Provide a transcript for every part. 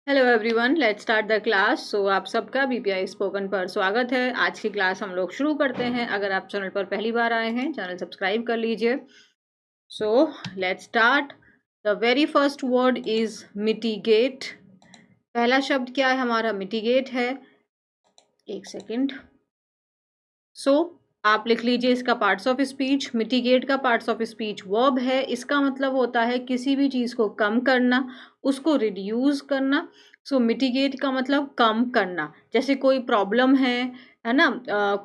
Hello everyone, let's start the class. आप सबका BPI spoken पर स्वागत है। आज की क्लास हम लोग शुरू करते हैं। अगर आप चैनल पर पहली बार आए हैं, चैनल सब्सक्राइब कर लीजिए। So let's start. The very first word is mitigate. पहला शब्द क्या है हमारा? मिटिगेट है। एक सेकेंड। आप लिख लीजिए इसका पार्ट्स ऑफ स्पीच। मिटिगेट का पार्ट्स ऑफ स्पीच वर्ब है। इसका मतलब होता है किसी भी चीज़ को कम करना, उसको रिड्यूस करना। मिटिगेट का मतलब कम करना। जैसे कोई प्रॉब्लम है ना,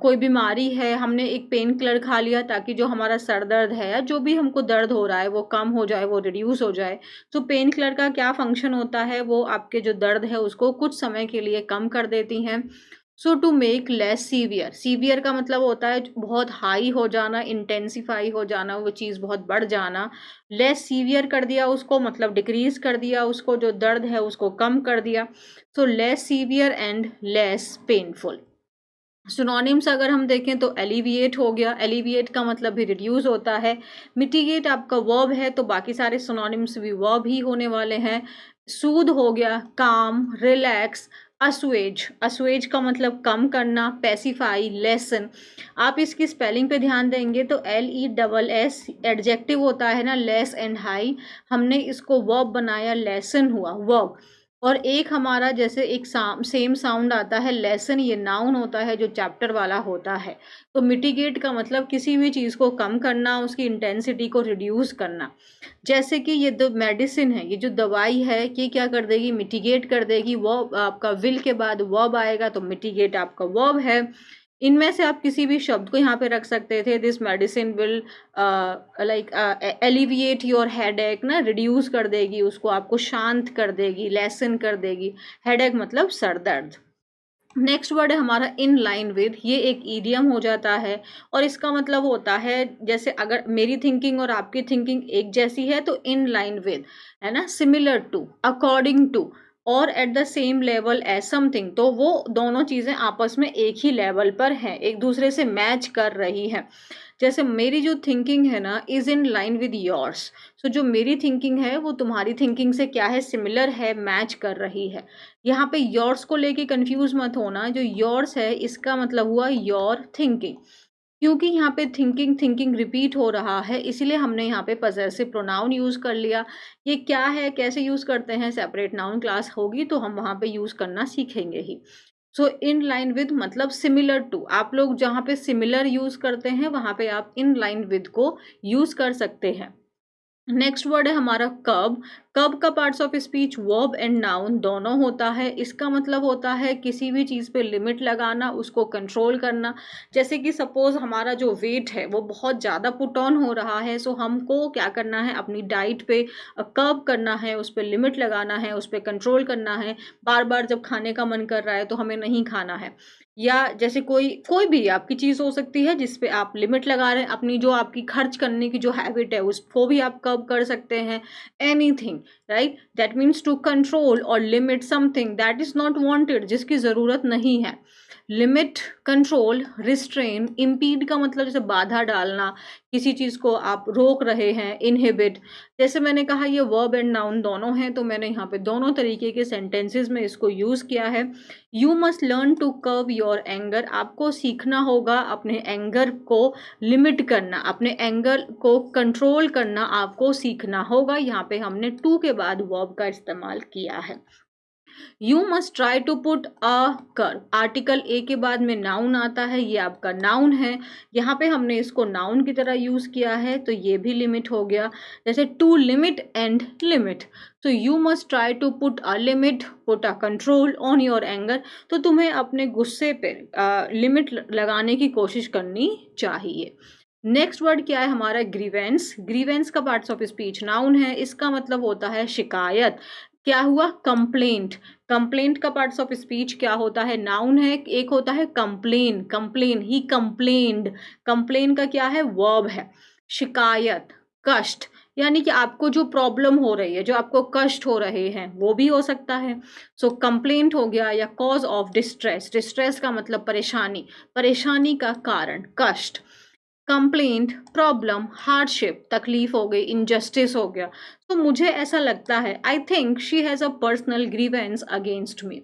कोई बीमारी है, हमने एक पेन किलर खा लिया ताकि जो हमारा सर दर्द है या जो भी हमको दर्द हो रहा है वो कम हो जाए, वो रिड्यूस हो जाए। पेन किलर का क्या फंक्शन होता है? वो आपके जो दर्द है उसको कुछ समय के लिए कम कर देती हैं। To make less severe. Severe का मतलब होता है बहुत हाई हो जाना, इंटेंसिफाई हो जाना, वो चीज़ बहुत बढ़ जाना। लेस सीवियर कर दिया उसको, मतलब डिक्रीज कर दिया उसको, जो दर्द है उसको कम कर दिया। Less severe and less painful. Synonyms अगर हम देखें तो एलिविएट हो गया। एलिविएट का मतलब भी रिड्यूस होता है। मिटिगेट आपका वर्ब है तो बाकी सारे सिनोनिम्स भी वर्ब ही होने वाले हैं। सूद हो गया, काम, रिलैक्स, असुएज। असुएज का मतलब कम करना, पैसिफाई, लेसन। आप इसकी स्पेलिंग पे ध्यान देंगे तो LESS एडजेक्टिव होता है ना, लेस एंड हाई। हमने इसको वर्ब बनाया, लेसन हुआ वर्ब। और एक हमारा जैसे एक सेम साउंड आता है लेसन, ये नाउन होता है जो चैप्टर वाला होता है। मिटिगेट का मतलब किसी भी चीज़ को कम करना, उसकी इंटेंसिटी को रिड्यूस करना। जैसे कि ये जो मेडिसिन है, ये जो दवाई है, ये क्या कर देगी? मिटिगेट कर देगी। वो आपका विल के बाद वर्ब आएगा तो मिटिगेट आपका वर्ब है। इनमें से आप किसी भी शब्द को यहाँ पे रख सकते थे। This medicine will like alleviate your headache ना, रिड्यूस कर देगी उसको, आपको शांत कर देगी, लेसन कर देगी। हेडेक मतलब सर दर्द। नेक्स्ट वर्ड है हमारा इन लाइन विद। ये एक ईडियम हो जाता है और इसका मतलब होता है जैसे अगर मेरी थिंकिंग और आपकी थिंकिंग एक जैसी है तो इन लाइन विद है ना, सिमिलर टू, अकॉर्डिंग टू और at the same level as something. तो वो दोनों चीज़ें आपस में एक ही लेवल पर हैं, एक दूसरे से मैच कर रही हैं। जैसे मेरी जो थिंकिंग है ना, is in line with yours. जो मेरी थिंकिंग है वो तुम्हारी थिंकिंग से क्या है? सिमिलर है, मैच कर रही है। यहाँ पे योर्स को लेके कंफ्यूज मत होना। जो योर्स है इसका मतलब हुआ योर थिंकिंग, क्योंकि यहाँ पे थिंकिंग थिंकिंग रिपीट हो रहा है, इसलिए हमने यहाँ पे पजेसिव प्रोनाउन यूज कर लिया। ये क्या है, कैसे यूज करते हैं, सेपरेट नाउन क्लास होगी तो हम वहाँ पे यूज करना सीखेंगे ही। इन लाइन विद मतलब सिमिलर टू। आप लोग जहाँ पे सिमिलर यूज करते हैं वहाँ पे आप इन लाइन विद को यूज कर सकते हैं। नेक्स्ट वर्ड है हमारा कब। कब का parts of speech verb and noun दोनों होता है। इसका मतलब होता है किसी भी चीज़ पे लिमिट लगाना, उसको कंट्रोल करना। जैसे कि सपोज हमारा जो वेट है वो बहुत ज़्यादा पुट ऑन हो रहा है, हमको क्या करना है? अपनी डाइट पे कर्ब करना है, उस पर लिमिट लगाना है, उस पर कंट्रोल करना है। बार बार जब खाने का मन कर रहा है तो हमें नहीं खाना है। या जैसे कोई कोई भी आपकी चीज़ हो सकती है जिस पे आप लिमिट लगा रहे हैं। अपनी जो आपकी खर्च करने की जो हैबिट है उसको भी आप कर्ब कर सकते हैं। Anything, right, that means to control और limit something that is not wanted, जिसकी ज़रूरत नहीं है। Limit, control, restrain. इम्पीड का मतलब जैसे बाधा डालना, किसी चीज़ को आप रोक रहे हैं। इनहिबिट, जैसे मैंने कहा ये वर्ब एंड नाउन दोनों हैं तो मैंने यहाँ पे दोनों तरीके के सेंटेंसेस में इसको यूज़ किया है। You must learn to curb your anger. आपको सीखना होगा अपने एंगर को लिमिट करना, अपने एंगर को कंट्रोल करना आपको सीखना होगा। यहाँ पे हमने टू के बाद वर्ब का इस्तेमाल किया है। You must try to put a curve. Article A के बाद में नाउन आता है, ये आपका नाउन है। यहाँ पे हमने इसको नाउन की तरह यूज किया है तो ये भी लिमिट हो गया। जैसे टू लिमिट एंड लिमिट, तो you must try to put a limit, put a control on your anger. तो तुम्हें अपने गुस्से पे लिमिट लगाने की कोशिश करनी चाहिए। नेक्स्ट वर्ड क्या है हमारा? ग्रीवेंस। ग्रीवेंस का पार्ट्स ऑफ स्पीच नाउन है। इसका मतलब होता है शिकायत। क्या हुआ? कंप्लेंट। कंप्लेंट का पार्ट्स ऑफ स्पीच क्या होता है? नाउन है। एक होता है कंप्लेन। कंप्लेन, ही कंप्लेन्ड। कंप्लेन का क्या है? वर्ब है। शिकायत, कष्ट, यानी कि आपको जो प्रॉब्लम हो रही है, जो आपको कष्ट हो रहे हैं वो भी हो सकता है। कंप्लेंट हो गया। या कॉज ऑफ डिस्ट्रेस। डिस्ट्रेस का मतलब परेशानी, परेशानी का कारण, कष्ट। कंप्लेंट, प्रॉब्लम, हार्डशिप, तकलीफ हो गई, इनजस्टिस हो गया। तो मुझे ऐसा लगता है, आई think she has a personal grievance against me.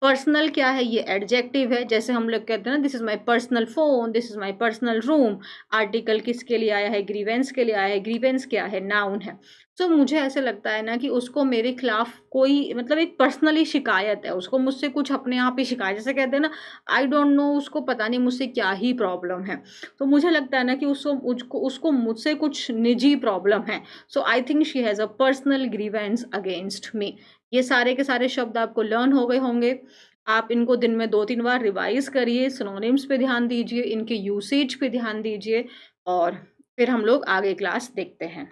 Personal क्या है, ये एडजेक्टिव है। जैसे हम लोग कहते हैं ना, this is my personal phone, this is my personal room. Article किसके लिए आया है, ग्रीवेंस के लिए आया है। ग्रीवेंस क्या है, नाउन है। तो मुझे ऐसे लगता है ना कि उसको मेरे खिलाफ कोई मतलब एक पर्सनली शिकायत है, उसको मुझसे कुछ अपने आप ही शिकायत, जैसे कहते हैं ना, आई डोंट नो, उसको पता नहीं मुझसे क्या ही प्रॉब्लम है। तो मुझे लगता है ना कि उसको मुझसे कुछ निजी प्रॉब्लम है। So I think she has a personal grievance against me. ये सारे के सारे शब्द आपको लर्न हो गए होंगे। आप इनको दिन में 2-3 बार रिवाइज करिए, सिनोनिम्स पे ध्यान दीजिए, इनके यूसेज पे ध्यान दीजिए, और फिर हम लोग आगे क्लास देखते हैं।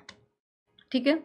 ठीक है।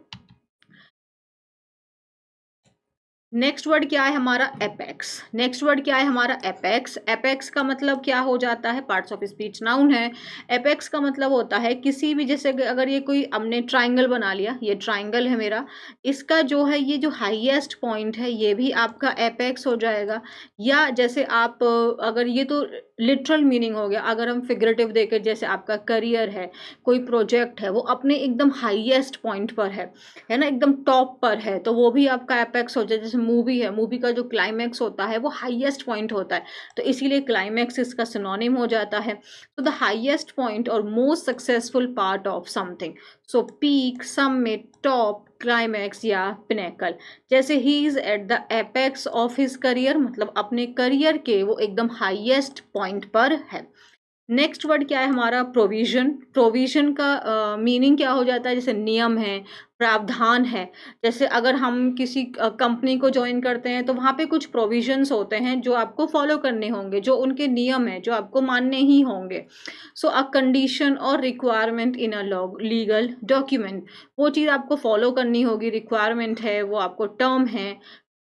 नेक्स्ट वर्ड क्या है हमारा, एपेक्स। नेक्स्ट वर्ड क्या है हमारा, एपेक्स। एपेक्स का मतलब क्या हो जाता है, पार्ट्स ऑफ स्पीच नाउन है। एपेक्स का मतलब होता है किसी भी, जैसे अगर ये कोई हमने ट्राइंगल बना लिया, ये ट्राइंगल है मेरा, इसका जो है ये जो हाईएस्ट पॉइंट है ये भी आपका एपेक्स हो जाएगा। या जैसे आप अगर ये तो लिटरल मीनिंग हो गया, अगर हम फिगरेटिव देखें, जैसे आपका करियर है, कोई प्रोजेक्ट है, वो अपने एकदम हाईएस्ट पॉइंट पर है ना, एकदम टॉप पर है, तो वो भी आपका एपेक्स हो जाए। जैसे मूवी है, मूवी का जो क्लाइमैक्स होता है वो हाईएस्ट पॉइंट होता है, तो इसीलिए क्लाइमैक्स इसका सिनोनिम हो जाता है। तो द हाईएस्ट पॉइंट और most successful part of something. So peak, summit, top, climax या पिनेकल। जैसे he is at the apex of his career, मतलब अपने करियर के वो एकदम हाईएस्ट पॉइंट पर है। नेक्स्ट वर्ड क्या है हमारा, प्रोविजन। प्रोविजन का मीनिंग क्या हो जाता है, जैसे नियम है, प्रावधान है। जैसे अगर हम किसी कंपनी को ज्वाइन करते हैं तो वहाँ पे कुछ प्रोविजंस होते हैं जो आपको फॉलो करने होंगे, जो उनके नियम है जो आपको मानने ही होंगे। सो अ कंडीशन और requirement in a legal document, वो चीज़ आपको फॉलो करनी होगी। रिक्वायरमेंट है वो आपको टर्म है,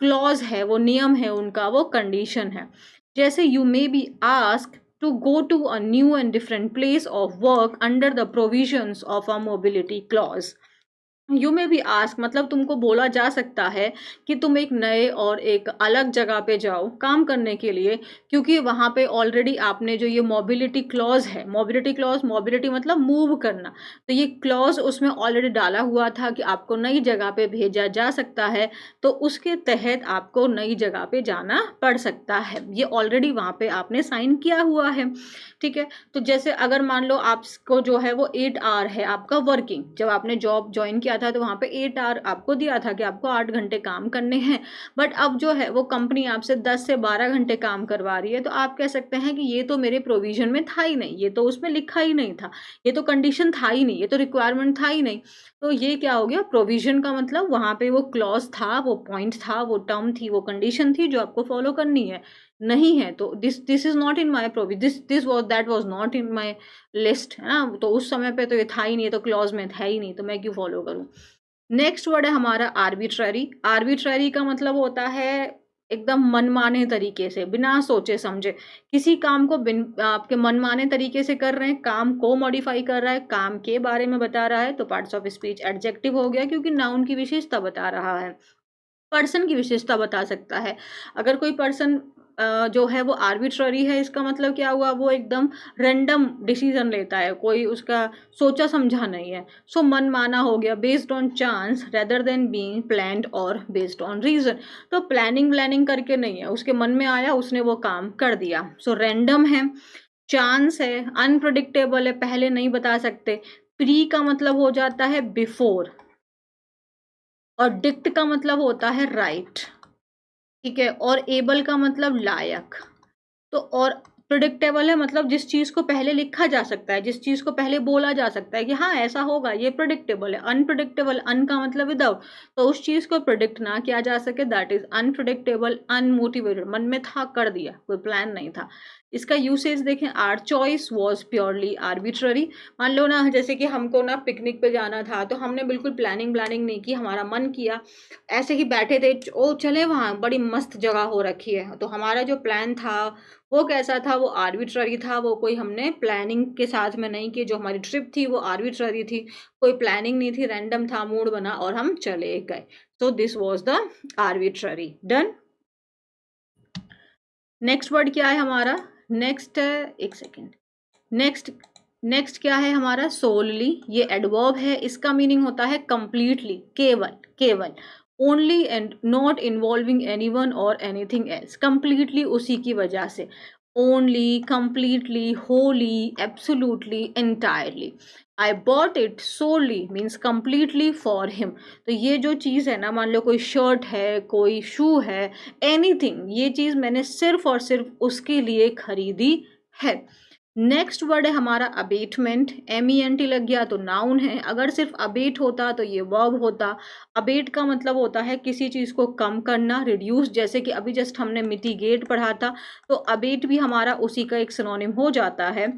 क्लॉज है वो नियम है उनका, वो कंडीशन है। जैसे you may be ask to go to a new and different place of work under the provisions of a mobility clause. You में भी आस्क मतलब तुमको बोला जा सकता है कि तुम एक नए और एक अलग जगह पे जाओ काम करने के लिए, क्योंकि वहाँ पे ऑलरेडी आपने जो ये मोबिलिटी क्लॉज है, मोबिलिटी क्लॉज, मोबिलिटी मतलब मूव करना, तो ये क्लॉज उसमें ऑलरेडी डाला हुआ था कि आपको नई जगह पे भेजा जा सकता है, तो उसके तहत आपको नई जगह पे जाना पड़ सकता है। ये ऑलरेडी वहाँ पे आपने साइन किया हुआ है। ठीक है। तो जैसे अगर मान लो आपको जो है वो 8 आवर है आपका वर्किंग, जब आपने जॉब ज्वाइन किया था तो वहाँ पे 8 आवर आपको दिया था कि आपको 8 घंटे काम करने हैं। बट अब जो है वो कंपनी आपसे 10 से 12 घंटे काम करवा रही है, तो आप कह सकते हैं कि ये तो मेरे प्रोविजन में था ही नहीं, ये तो उसमें लिखा ही नहीं था, ये तो कंडीशन था ही नहीं, ये तो रिक्वायरमेंट था ही नहीं। तो ये क्या हो गया, प्रोविजन का मतलब वहाँ पे वो क्लॉज था, वो पॉइंट था, वो टर्म थी, वो कंडीशन थी जो आपको फॉलो करनी है। नहीं है तो this is not in my provision, this was that was not in my list, है ना, तो उस समय पे तो ये था ही नहीं, तो क्लॉज में था ही नहीं, तो मैं क्यों फॉलो करूँ। नेक्स्ट वर्ड है हमारा आर्बिट्ररी। आर्बिट्ररी का मतलब होता है एकदम मनमाने तरीके से, बिना सोचे समझे किसी काम को आपके मनमाने तरीके से कर रहे हैं, काम को मॉडिफाई कर रहा है, काम के बारे में बता रहा है, तो पार्ट्स ऑफ स्पीच एडजेक्टिव हो गया, क्योंकि नाउन की विशेषता बता रहा है, पर्सन की विशेषता बता सकता है। अगर कोई पर्सन जो है वो आर्बिट्ररी है, इसका मतलब क्या हुआ, वो एकदम रैंडम डिसीजन लेता है, कोई उसका सोचा समझा नहीं है। सो मनमाना हो गया, based on chance rather than being planned और बेस्ड ऑन रीजन। तो प्लानिंग करके नहीं है, उसके मन में आया उसने वो काम कर दिया। सो रैंडम है, चांस है, अनप्रडिक्टेबल है, पहले नहीं बता सकते। प्री का मतलब हो जाता है बिफोर, और डिक्ट का मतलब होता है राइट। ठीक है। और एबल का मतलब लायक। तो और प्रिडिक्टेबल है मतलब जिस चीज को पहले लिखा जा सकता है, जिस चीज को पहले बोला जा सकता है कि हाँ ऐसा होगा, ये प्रिडिक्टेबल है। अनप्रिडिक्टेबल, अन का मतलब विदाउट, तो उस चीज को प्रिडिक्ट ना किया जा सके, दैट इज अनप्रिडिक्टेबल। अनमोटिवेटेड, मन में था कर दिया, कोई प्लान नहीं था। इसका यूसेज देखें, our choice was purely arbitrary. मान लो ना, जैसे कि हमको ना पिकनिक पे जाना था, तो हमने बिल्कुल प्लानिंग नहीं की, हमारा मन किया, ऐसे ही बैठे थे, ओ चले वहाँ बड़ी मस्त जगह हो रखी है, तो हमारा जो प्लान था वो कैसा था, वो आर्बिट्ररी था, वो कोई हमने प्लानिंग के साथ में नहीं की। जो हमारी ट्रिप थी वो आर्बिट्ररी थी, कोई प्लानिंग नहीं थी, रैंडम था, मूड बना और हम चले गए। तो this was the arbitrary. Done. Next word क्या है हमारा, नेक्स्ट, एक सेकेंड, नेक्स्ट नेक्स्ट क्या है हमारा सोलली, ये एडवर्ब है, इसका मीनिंग होता है कंप्लीटली, केवल, केवल, only and not involving anyone और एनीथिंग एल्स, कंप्लीटली उसी की वजह से, only, completely, wholly, absolutely, entirely. I bought it solely means completely for him. तो ये जो चीज़ है ना, मान लो कोई शर्ट है, कोई शू है, एनीथिंग, ये चीज़ मैंने सिर्फ और सिर्फ उसके लिए खरीदी है। नेक्स्ट वर्ड है हमारा अबेटमेंट, MENT लग गया तो नाउन है, अगर सिर्फ अबेट होता तो ये वर्ब होता। अबेट का मतलब होता है किसी चीज़ को कम करना, रिड्यूस, जैसे कि अभी जस्ट हमने मिटिगेट पढ़ा था, तो अबेट भी हमारा उसी का एक सिनोनिम हो जाता है,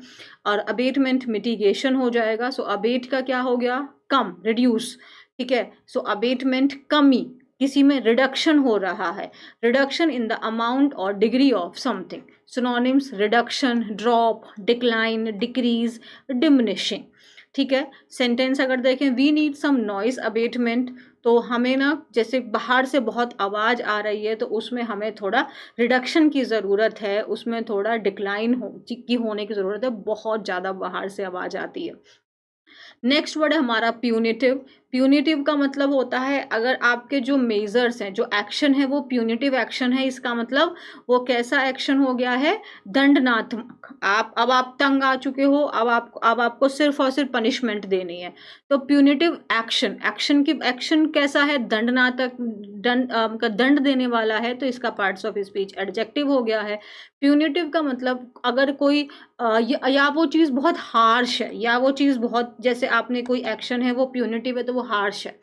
और अबेटमेंट मिटिगेशन हो जाएगा। सो अबेट का क्या हो गया, कम, रिड्यूस, ठीक है। सो अबेटमेंट कमी, किसी में रिडक्शन हो रहा है, रिडक्शन इन द अमाउंट और degree of something. Synonyms reduction, drop, decline, decrease, diminishing, ठीक है। सेंटेंस अगर देखें, we need some noise abatement, तो हमें ना जैसे बाहर से बहुत आवाज़ आ रही है तो उसमें हमें थोड़ा रिडक्शन की ज़रूरत है, उसमें थोड़ा डिक्लाइन की होने की ज़रूरत है, बहुत ज़्यादा बाहर से आवाज़ आती है। नेक्स्ट वर्ड है हमारा प्यूनिटिव। प्यूनिटिव का मतलब होता है अगर आपके जो मेजर्स हैं, जो एक्शन है वो प्यूनिटिव एक्शन है, इसका मतलब वो कैसा एक्शन हो गया है, दंडनात्मक। आप तंग आ चुके हो, अब आपको सिर्फ और सिर्फ पनिशमेंट देनी है, तो प्यूनिटिव एक्शन, एक्शन कैसा है, दंडनात्मक, दंड देने वाला है, तो इसका पार्ट्स ऑफ स्पीच एडजेक्टिव हो गया है। प्यूनिटिव का मतलब अगर कोई या वो चीज़ बहुत हार्श है, या वो चीज़ बहुत, जैसे आपने कोई एक्शन है वो प्यूनिटिव है तो वो हार्श है,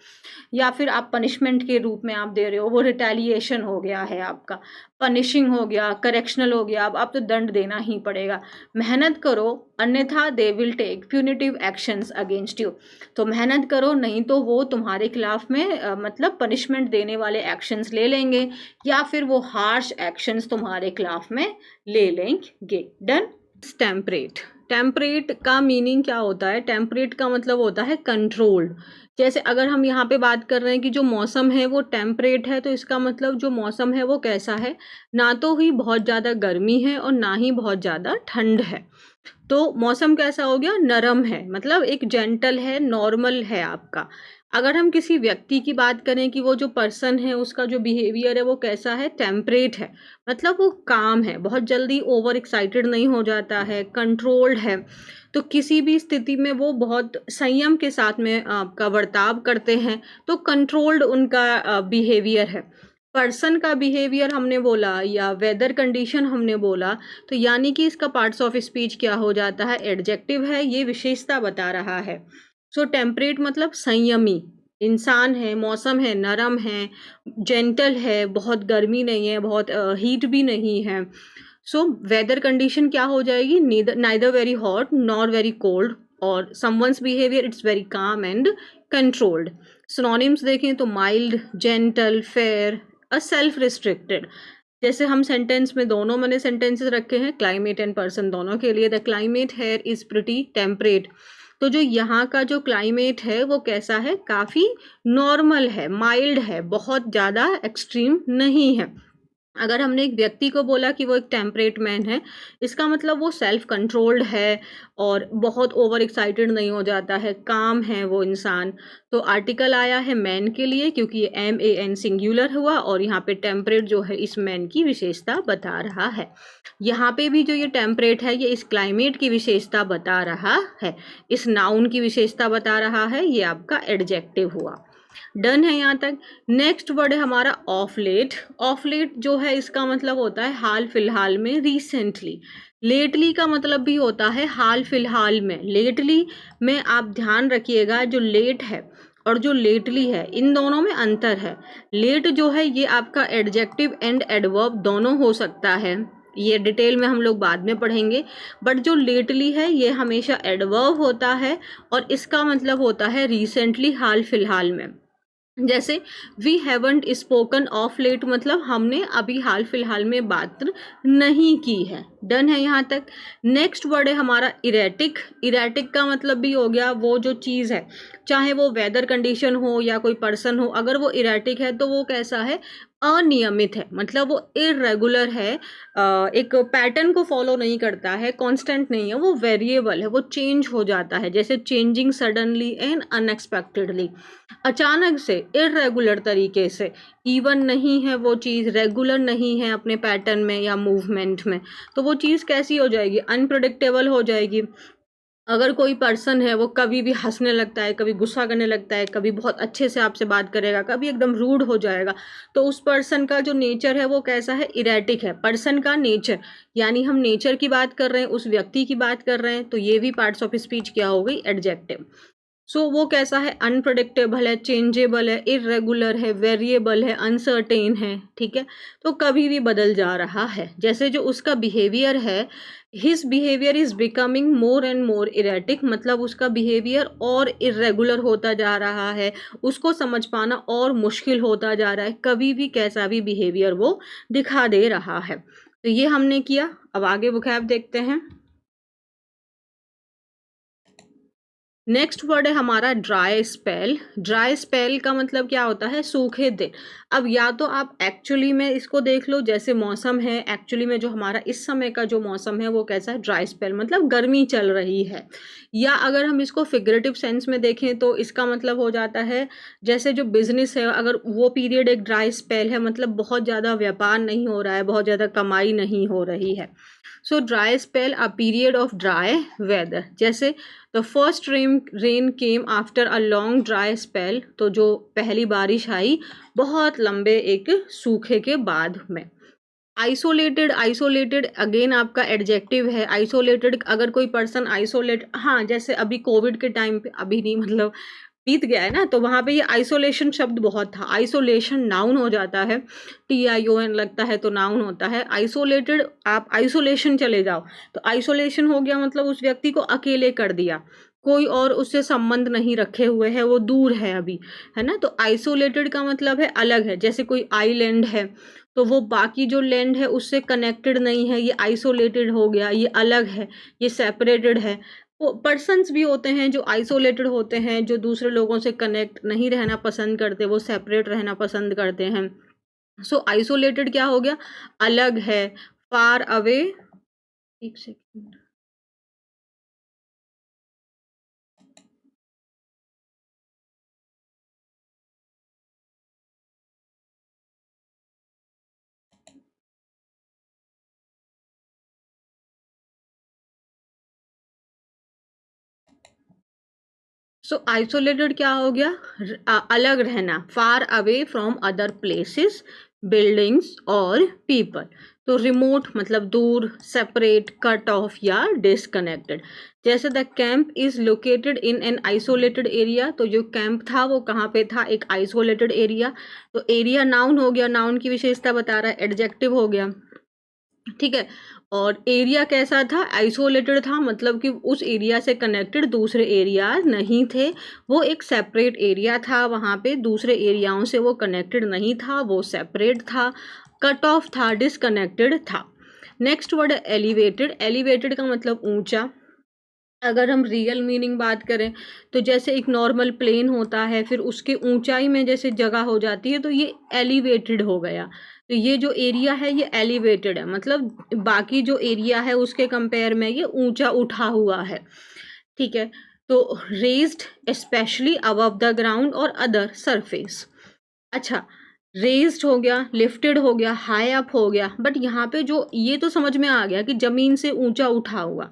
या फिर आप पनिशमेंट के रूप में आप दे रहे हो, वो रिटेलिएशन हो गया है आपका, पनिशिंग हो गया, करेक्शनल हो गया, अब आप तो दंड देना ही पड़ेगा। मेहनत करो अन्यथा they will take punitive actions against you, तो मेहनत करो नहीं तो वो तुम्हारे खिलाफ में मतलब पनिशमेंट देने वाले एक्शंस ले लेंगे, या फिर वो हार्श एक्शंस तुम्हारे खिलाफ में ले लेंगे। डन। टेम्परेट, टेम्परेट का मीनिंग क्या होता है, टेम्परेट का मतलब होता है कंट्रोल्ड। जैसे अगर हम यहाँ पे बात कर रहे हैं कि जो मौसम है वो टेम्परेट है, तो इसका मतलब जो मौसम है वो कैसा है, ना तो ही बहुत ज़्यादा गर्मी है और ना ही बहुत ज़्यादा ठंड है, तो मौसम कैसा हो गया, नरम है, मतलब एक जेंटल है, नॉर्मल है आपका। अगर हम किसी व्यक्ति की बात करें कि वो जो पर्सन है उसका जो बिहेवियर है वो कैसा है, टेम्परेट है, मतलब वो काम है, बहुत जल्दी ओवर एक्साइटेड नहीं हो जाता है, कंट्रोल्ड है, तो किसी भी स्थिति में वो बहुत संयम के साथ में आपका बर्ताव करते हैं, तो कंट्रोल्ड उनका बिहेवियर है। पर्सन का बिहेवियर हमने बोला या वेदर कंडीशन हमने बोला, तो यानी कि इसका पार्ट्स ऑफ स्पीच क्या हो जाता है, एडजेक्टिव है, ये विशेषता बता रहा है। सो टेम्परेट मतलब संयमी इंसान है, मौसम है, नरम है, जेंटल है, बहुत गर्मी नहीं है, बहुत हीट भी नहीं है। सो वेदर कंडीशन क्या हो जाएगी, neither very hot nor very cold, और someone's behaviour it's very calm and controlled. Synonyms देखें तो mild, gentle, fair, self restricted. जैसे हम सेंटेंस में दोनों मैंने सेंटेंसेस रखे हैं क्लाइमेट एंड पर्सन दोनों के लिए। The climate here is pretty temperate, तो जो यहाँ का जो क्लाइमेट है वो कैसा है, काफ़ी नॉर्मल है, माइल्ड है, बहुत ज़्यादा एक्सट्रीम नहीं है। अगर हमने एक व्यक्ति को बोला कि वो एक टेम्परेट मैन है, इसका मतलब वो सेल्फ कंट्रोल्ड है और बहुत ओवर एक्साइटेड नहीं हो जाता है, काम है वो इंसान। तो आर्टिकल आया है मैन के लिए क्योंकि ये MAN सिंगुलर हुआ, और यहाँ पे टेम्परेट जो है इस मैन की विशेषता बता रहा है। यहाँ पे भी जो ये टेम्परेट है ये इस क्लाइमेट की विशेषता बता रहा है, इस नाउन की विशेषता बता रहा है, ये आपका एडजेक्टिव हुआ। डन है यहाँ तक। नेक्स्ट वर्ड है हमारा ऑफ लेट। ऑफ लेट जो है इसका मतलब होता है हाल फिलहाल में, रिसेंटली। लेटली का मतलब भी होता है हाल फिलहाल में। लेटली में आप ध्यान रखिएगा, जो लेट है और जो लेटली है इन दोनों में अंतर है। लेट जो है ये आपका एडजेक्टिव एंड एडवर्ब दोनों हो सकता है, ये डिटेल में हम लोग बाद में पढ़ेंगे, बट जो लेटली है ये हमेशा एडवर्ब होता है और इसका मतलब होता है रिसेंटली, हाल फिलहाल में। जैसे we haven't spoken of late, मतलब हमने अभी हाल फिलहाल में बात नहीं की है। डन है यहाँ तक। नेक्स्ट वर्ड है हमारा इरेटिक। इरेटिक का मतलब भी हो गया वो जो चीज़ है, चाहे वो वेदर कंडीशन हो या कोई पर्सन हो, अगर वो इरेटिक है तो वो कैसा है, अनियमित है, मतलब वो इर्रेगुलर है, एक पैटर्न को फॉलो नहीं करता है, कांस्टेंट नहीं है, वो वेरिएबल है, वो चेंज हो जाता है, जैसे चेंजिंग सडनली एंड अनएक्सपेक्टेडली, अचानक से इर्रेगुलर तरीके से, इवन नहीं है वो चीज़, रेगुलर नहीं है अपने पैटर्न में या मूवमेंट में, तो वो चीज़ कैसी हो जाएगी, अनप्रडिक्टेबल हो जाएगी। अगर कोई पर्सन है वो कभी भी हँसने लगता है, कभी गुस्सा करने लगता है, कभी बहुत अच्छे से आपसे बात करेगा, कभी एकदम रूड हो जाएगा, तो उस पर्सन का जो नेचर है वो कैसा है, इरेटिक है, पर्सन का नेचर, यानी हम नेचर की बात कर रहे हैं, उस व्यक्ति की बात कर रहे हैं, तो ये भी पार्ट्स ऑफ स्पीच क्या हो गई, एडजेक्टिव। सो वो कैसा है, अनप्रडिक्टेबल है, चेंजेबल है, इरेगुलर है, वेरिएबल है, अनसर्टेन है, ठीक है, तो कभी भी बदल जा रहा है। जैसे जो उसका बिहेवियर है, his behaviour is becoming more and more erratic, मतलब उसका बिहेवियर और इरेगुलर होता जा रहा है, उसको समझ पाना और मुश्किल होता जा रहा है, कभी भी कैसा भी बिहेवियर वो दिखा दे रहा है। तो ये हमने किया। अब आगे वोकैब देखते हैं। नेक्स्ट वर्ड है हमारा ड्राई स्पेल। ड्राई स्पेल का मतलब क्या होता है, सूखे दिन। अब या तो आप एक्चुअली में इसको देख लो, जैसे मौसम है, एक्चुअली में जो हमारा इस समय का जो मौसम है वो कैसा है, ड्राई स्पेल, मतलब गर्मी चल रही है। या अगर हम इसको फिगरेटिव सेंस में देखें तो इसका मतलब हो जाता है, जैसे जो बिजनेस है, अगर वो पीरियड एक ड्राई स्पेल है, मतलब बहुत ज़्यादा व्यापार नहीं हो रहा है, बहुत ज़्यादा कमाई नहीं हो रही है। So dry spell a period of dry weather. जैसे the first rain came after a long dry spell, तो जो पहली बारिश आई बहुत लंबे एक सूखे के बाद में। आइसोलेटेड, आइसोलेटेड अगेन आपका एडजेक्टिव है। आइसोलेटेड, अगर कोई पर्सन आइसोलेट, हाँ जैसे अभी कोविड के टाइम पे, अभी नहीं मतलब बीत गया है ना, तो वहाँ पे ये आइसोलेशन शब्द बहुत था। आइसोलेशन नाउन हो जाता है, TION लगता है तो नाउन होता है। आइसोलेटेड, आप आइसोलेशन चले जाओ तो आइसोलेशन हो गया, मतलब उस व्यक्ति को अकेले कर दिया, कोई और उससे संबंध नहीं रखे हुए है, वो दूर है अभी, है ना। तो आइसोलेटेड का मतलब है अलग है। जैसे कोई आइलैंड है तो वो बाकी जो लैंड है उससे कनेक्टेड नहीं है, ये आइसोलेटेड हो गया, ये अलग है, ये सेपरेटेड है। वो पर्सन्स भी होते हैं जो आइसोलेटेड होते हैं, जो दूसरे लोगों से कनेक्ट नहीं रहना पसंद करते, वो सेपरेट रहना पसंद करते हैं। सो आइसोलेटेड क्या हो गया, अलग है, फार अवे। एक सेकेंड। सो आइसोलेटेड क्या हो गया, अलग रहना, far away from other places, buildings और पीपल। तो रिमोट मतलब दूर, सेपरेट, कट ऑफ या डिसकनेक्टेड। जैसे the camp is located in an isolated area, तो जो कैंप था वो कहाँ पे था, एक आइसोलेटेड एरिया। तो एरिया नाउन हो गया, नाउन की विशेषता बता रहा है, एडजेक्टिव हो गया, ठीक है। और एरिया कैसा था, आइसोलेटेड था, मतलब कि उस एरिया से कनेक्टेड दूसरे एरिया नहीं थे, वो एक सेपरेट एरिया था, वहाँ पे दूसरे एरियाओं से वो कनेक्टेड नहीं था, वो सेपरेट था, कट ऑफ था, डिसकनेक्टेड था। नेक्स्ट वर्ड है एलिवेटेड। एलिवेटेड का मतलब ऊंचा। अगर हम रियल मीनिंग बात करें तो जैसे एक नॉर्मल प्लेन होता है, फिर उसके ऊंचाई में जैसे जगह हो जाती है, तो ये एलिवेटेड हो गया। तो ये जो एरिया है ये एलिवेटेड है, मतलब बाकी जो एरिया है उसके कंपेयर में ये ऊंचा उठा हुआ है, ठीक है। तो raised specially above the ground और अदर सरफेस। अच्छा, रेज्ड हो गया, लिफ्टेड हो गया, हाई अप हो गया, बट यहाँ पे जो ये तो समझ में आ गया कि जमीन से ऊंचा उठा हुआ।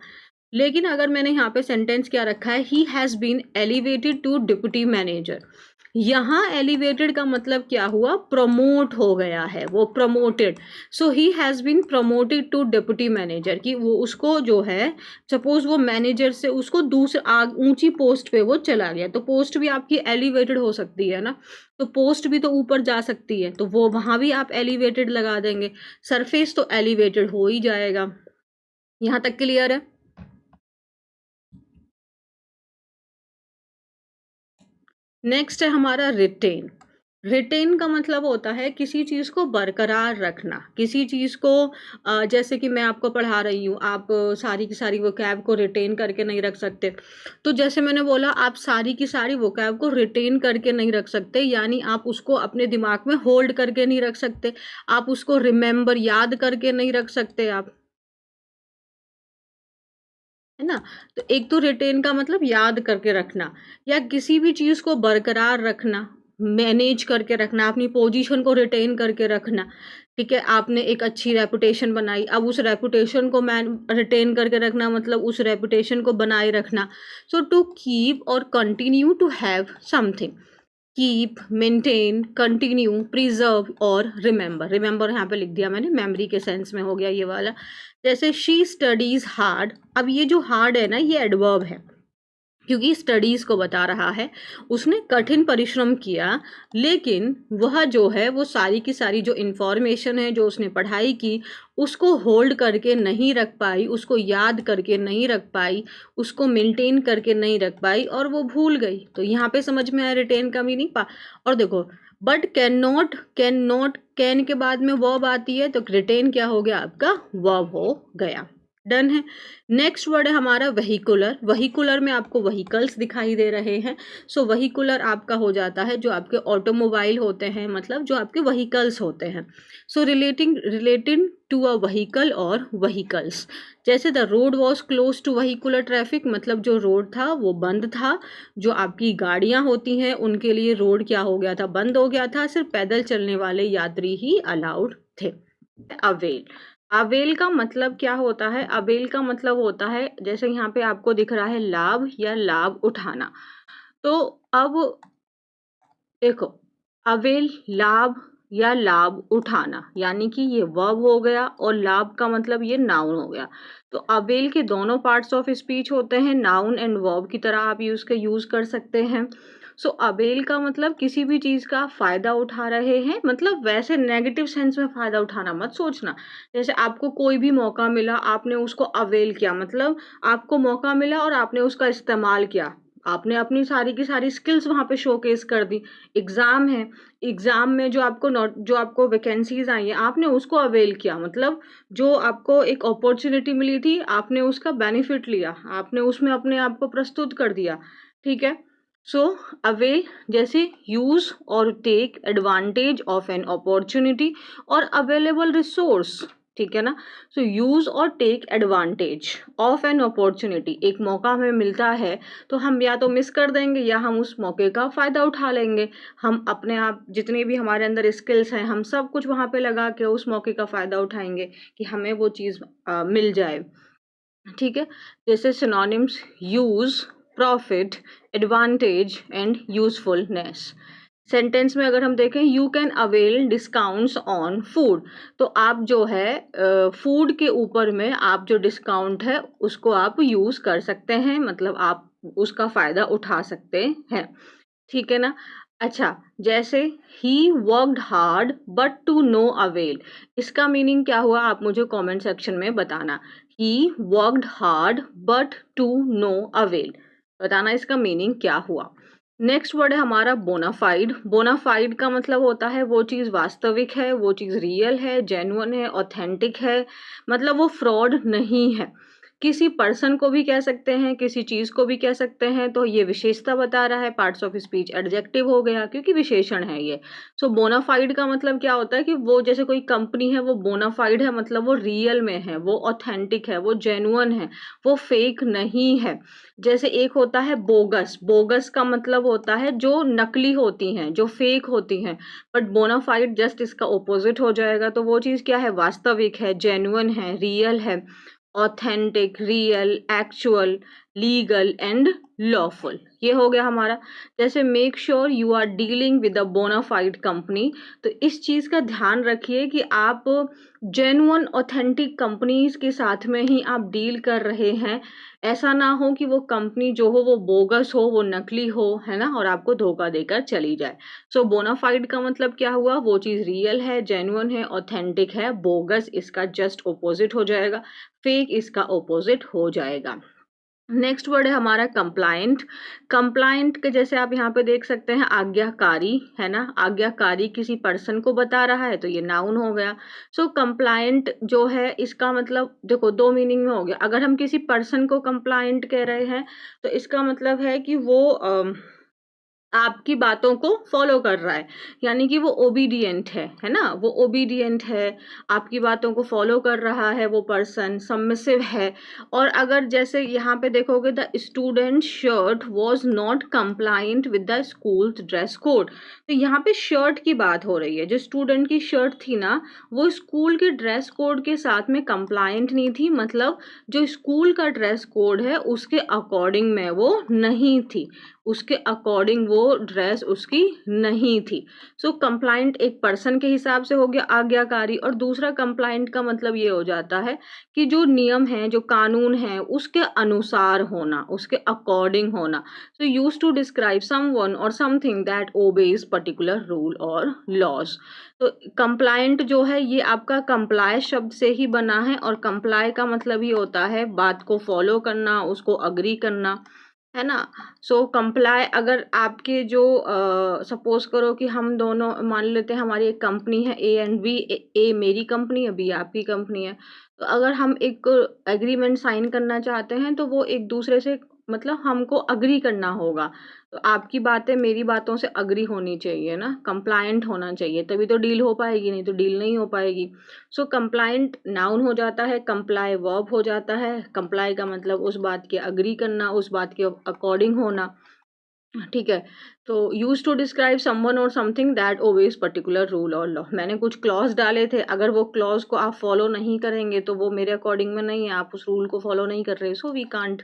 लेकिन अगर मैंने यहाँ पे सेंटेंस क्या रखा है, he has been elevated to deputy manager. यहाँ एलिवेटेड का मतलब क्या हुआ, प्रमोट हो गया है, वो promoted. So he has been promoted to deputy manager, कि वो उसको जो है, सपोज वो मैनेजर से उसको दूसरे ऊंची पोस्ट पे वो चला गया, तो पोस्ट भी आपकी एलिवेटेड हो सकती है ना, तो पोस्ट भी तो ऊपर जा सकती है, तो वो वहाँ भी आप एलिवेटेड लगा देंगे, सरफेस तो एलिवेटेड हो ही जाएगा। यहाँ तक क्लियर है। नेक्स्ट है हमारा रिटेन। रिटेन का मतलब होता है किसी चीज़ को बरकरार रखना, किसी चीज़ को जैसे कि मैं आपको पढ़ा रही हूँ, आप सारी की सारी वोकैब को रिटेन करके नहीं रख सकते। तो जैसे मैंने बोला, आप सारी की सारी वोकैब को रिटेन करके नहीं रख सकते, यानी आप उसको अपने दिमाग में होल्ड करके नहीं रख सकते, आप उसको रिमेंबर याद करके नहीं रख सकते आप, है ना? तो एक तो रिटेन का मतलब याद करके रखना, या किसी भी चीज़ को बरकरार रखना, मैनेज करके रखना, अपनी पोजीशन को रिटेन करके रखना, ठीक है? आपने एक अच्छी रेपुटेशन बनाई, अब उस रेपुटेशन को मैन रिटेन करके रखना मतलब उस रेपुटेशन को बनाए रखना। सो टू कीप और continue to have something, keep, maintain, continue, preserve और रिमेंबर। रिमेंबर यहाँ पे लिख दिया मैंने, मेमोरी के सेंस में हो गया ये वाला। जैसे शी स्टडीज हार्ड, अब ये जो हार्ड है ना, ये एडवर्ब है क्योंकि स्टडीज को बता रहा है। उसने कठिन परिश्रम किया, लेकिन वह जो है वो सारी की सारी जो इंफॉर्मेशन है जो उसने पढ़ाई की, उसको होल्ड करके नहीं रख पाई, उसको याद करके नहीं रख पाई, उसको मेंटेन करके नहीं रख पाई और वो भूल गई। तो यहाँ पे समझ में आया रिटेन का मीनिंग पा। और देखो, बट कैन नॉट, कैन के बाद में वर्ब आती है, तो रिटेन क्या हो गया आपका, वर्ब हो गया। डन है। नेक्स्ट वर्ड है हमारा वहीकुलर। वहीकुलर में आपको वहीकल्स दिखाई दे रहे हैं। सो वहीकुलर आपका हो जाता है जो आपके ऑटोमोबाइल होते हैं, मतलब जो आपके वहीकल्स होते हैं। So relating to a vehicle और वहीकल्स। जैसे the road was close to vehicular traffic, मतलब जो रोड था वो बंद था, जो आपकी गाड़ियां होती हैं उनके लिए रोड क्या हो गया था, बंद हो गया था, सिर्फ पैदल चलने वाले यात्री ही अलाउड थे। अवेल, अवेल का मतलब क्या होता है, अवेल का मतलब होता है, जैसे यहाँ पे आपको दिख रहा है लाभ या लाभ उठाना। तो अब देखो, अवेल लाभ या लाभ उठाना, यानी कि ये वर्ब हो गया और लाभ का मतलब ये नाउन हो गया। तो अवेल के दोनों पार्ट्स ऑफ स्पीच होते हैं, नाउन एंड वर्ब की तरह आप यूज कर सकते हैं। सो अवेल का मतलब किसी भी चीज का फायदा उठा रहे हैं, मतलब वैसे नेगेटिव सेंस में फायदा उठाना मत सोचना। जैसे आपको कोई भी मौका मिला, आपने उसको अवेल किया, मतलब आपको मौका मिला और आपने उसका इस्तेमाल किया, आपने अपनी सारी की सारी स्किल्स वहां पे शोकेस कर दी। एग्जाम है, एग्जाम में जो आपको वैकेंसीज आई है, आपने उसको अवेल किया, मतलब जो आपको एक अपॉर्चुनिटी मिली थी, आपने उसका बेनिफिट लिया, आपने उसमें अपने आप को प्रस्तुत कर दिया। ठीक है। सो अवेल जैसे यूज और take advantage of an opportunity और अवेलेबल रिसोर्स, ठीक है ना। सो यूज और take advantage of an opportunity, एक मौका हमें मिलता है तो हम या तो मिस कर देंगे या हम उस मौके का फ़ायदा उठा लेंगे। हम अपने आप जितने भी हमारे अंदर स्किल्स हैं, हम सब कुछ वहाँ पे लगा के उस मौके का फ़ायदा उठाएंगे कि हमें वो चीज़ मिल जाए। ठीक है। जैसे synonyms, use, profit, advantage and usefulness. Sentence में अगर हम देखें, you can avail discounts on food, तो आप जो है फूड के ऊपर में आप जो डिस्काउंट है उसको आप यूज कर सकते हैं, मतलब आप उसका फायदा उठा सकते हैं। ठीक है ना। अच्छा, जैसे he worked hard but to no avail, इसका मीनिंग क्या हुआ आप मुझे कमेंट सेक्शन में बताना। He worked hard but to no avail, बताना इसका मीनिंग क्या हुआ। नेक्स्ट वर्ड है हमारा बोनाफाइड। बोनाफाइड का मतलब होता है वो चीज़ वास्तविक है, वो चीज़ रियल है, जेन्युइन है, ऑथेंटिक है, मतलब वो फ्रॉड नहीं है। किसी पर्सन को भी कह सकते हैं, किसी चीज़ को भी कह सकते हैं, तो ये विशेषता बता रहा है। पार्ट्स ऑफ स्पीच एडजेक्टिव हो गया क्योंकि विशेषण है ये। सो बोनाफाइड का मतलब क्या होता है कि वो जैसे कोई कंपनी है वो बोनाफाइड है, मतलब वो रियल में है, वो ऑथेंटिक है, वो जेन्युइन है, वो फेक नहीं है। जैसे एक होता है बोगस, बोगस का मतलब होता है जो नकली होती हैं, जो फेक होती हैं, बट बोनाफाइड जस्ट इसका ऑपोजिट हो जाएगा। तो वो चीज़ क्या है, वास्तविक है, जेन्युइन है, रियल है, authentic, real, actual, legal and lawful, ये हो गया हमारा। जैसे make sure you are dealing with a bona fide company, तो इस चीज का ध्यान रखिए कि आप जेन्युइन ऑथेंटिक कंपनीज के साथ में ही आप डील कर रहे हैं। ऐसा ना हो कि वो कंपनी जो हो वो बोगस हो, वो नकली हो, है ना, और आपको धोखा देकर चली जाए। सो बोनाफाइड का मतलब क्या हुआ, वो चीज रियल है, जेन्युइन है, ऑथेंटिक है। बोगस इसका जस्ट ऑपोजिट हो जाएगा, फेक इसका ऑपोजिट हो जाएगा। नेक्स्ट वर्ड है हमारा कंप्लायंट। कंप्लायंट के जैसे आप यहाँ पे देख सकते हैं आज्ञाकारी, है ना, आज्ञाकारी किसी पर्सन को बता रहा है तो ये नाउन हो गया। सो कंप्लायंट जो है इसका मतलब देखो दो मीनिंग में हो गया। अगर हम किसी पर्सन को कंप्लायंट कह रहे हैं तो इसका मतलब है कि वो आपकी बातों को फॉलो कर रहा है, यानी कि वो ओबीडिएंट है ना, वो ओबीडिएंट है, आपकी बातों को फॉलो कर रहा है वो पर्सन, सबमिसिव है। और अगर जैसे यहाँ पे देखोगे the student shirt was not compliant with the school dress code, तो यहाँ पे शर्ट की बात हो रही है। जो स्टूडेंट की शर्ट थी ना वो स्कूल के ड्रेस कोड के साथ में कंप्लायंट नहीं थी, मतलब जो स्कूल का ड्रेस कोड है उसके अकॉर्डिंग में वो नहीं थी, उसके अकॉर्डिंग वो ड्रेस उसकी नहीं थी। सो कंप्लाइंट एक पर्सन के हिसाब से हो गया आज्ञाकारी, और दूसरा कंप्लाइंट का मतलब ये हो जाता है कि जो नियम है जो कानून है उसके अनुसार होना, उसके अकॉर्डिंग होना। सो यूज टू डिस्क्राइब समवन और something that obeys particular rule और लॉज। तो कंप्लाइंट जो है ये आपका कंप्लाई शब्द से ही बना है, और कंप्लाई का मतलब ही होता है बात को फॉलो करना, उसको अग्री करना, है ना। सो कंप्लाई अगर आपके जो सपोज करो कि हम दोनों मान लेते हैं हमारी एक कंपनी है ए एंड बी, ए मेरी कंपनी है, बी आपकी कंपनी है, तो अगर हम एक एग्रीमेंट साइन करना चाहते हैं तो वो एक दूसरे से मतलब हमको अग्री करना होगा। तो आपकी बातें मेरी बातों से अग्री होनी चाहिए ना, कंप्लायंट होना चाहिए, तभी तो डील हो पाएगी, नहीं तो डील नहीं हो पाएगी। सो कंप्लायंट नाउन हो जाता है, कंप्लाई वर्ब हो जाता है। कंप्लाई का मतलब उस बात के अग्री करना, उस बात के अकॉर्डिंग होना, ठीक है। तो यूज टू डिस्क्राइब समवन और something that obeys particular rule और लॉ। मैंने कुछ क्लॉज डाले थे, अगर वो क्लॉज को आप फॉलो नहीं करेंगे तो वो मेरे अकॉर्डिंग में नहीं है, आप उस रूल को फॉलो नहीं कर रहे, so we can't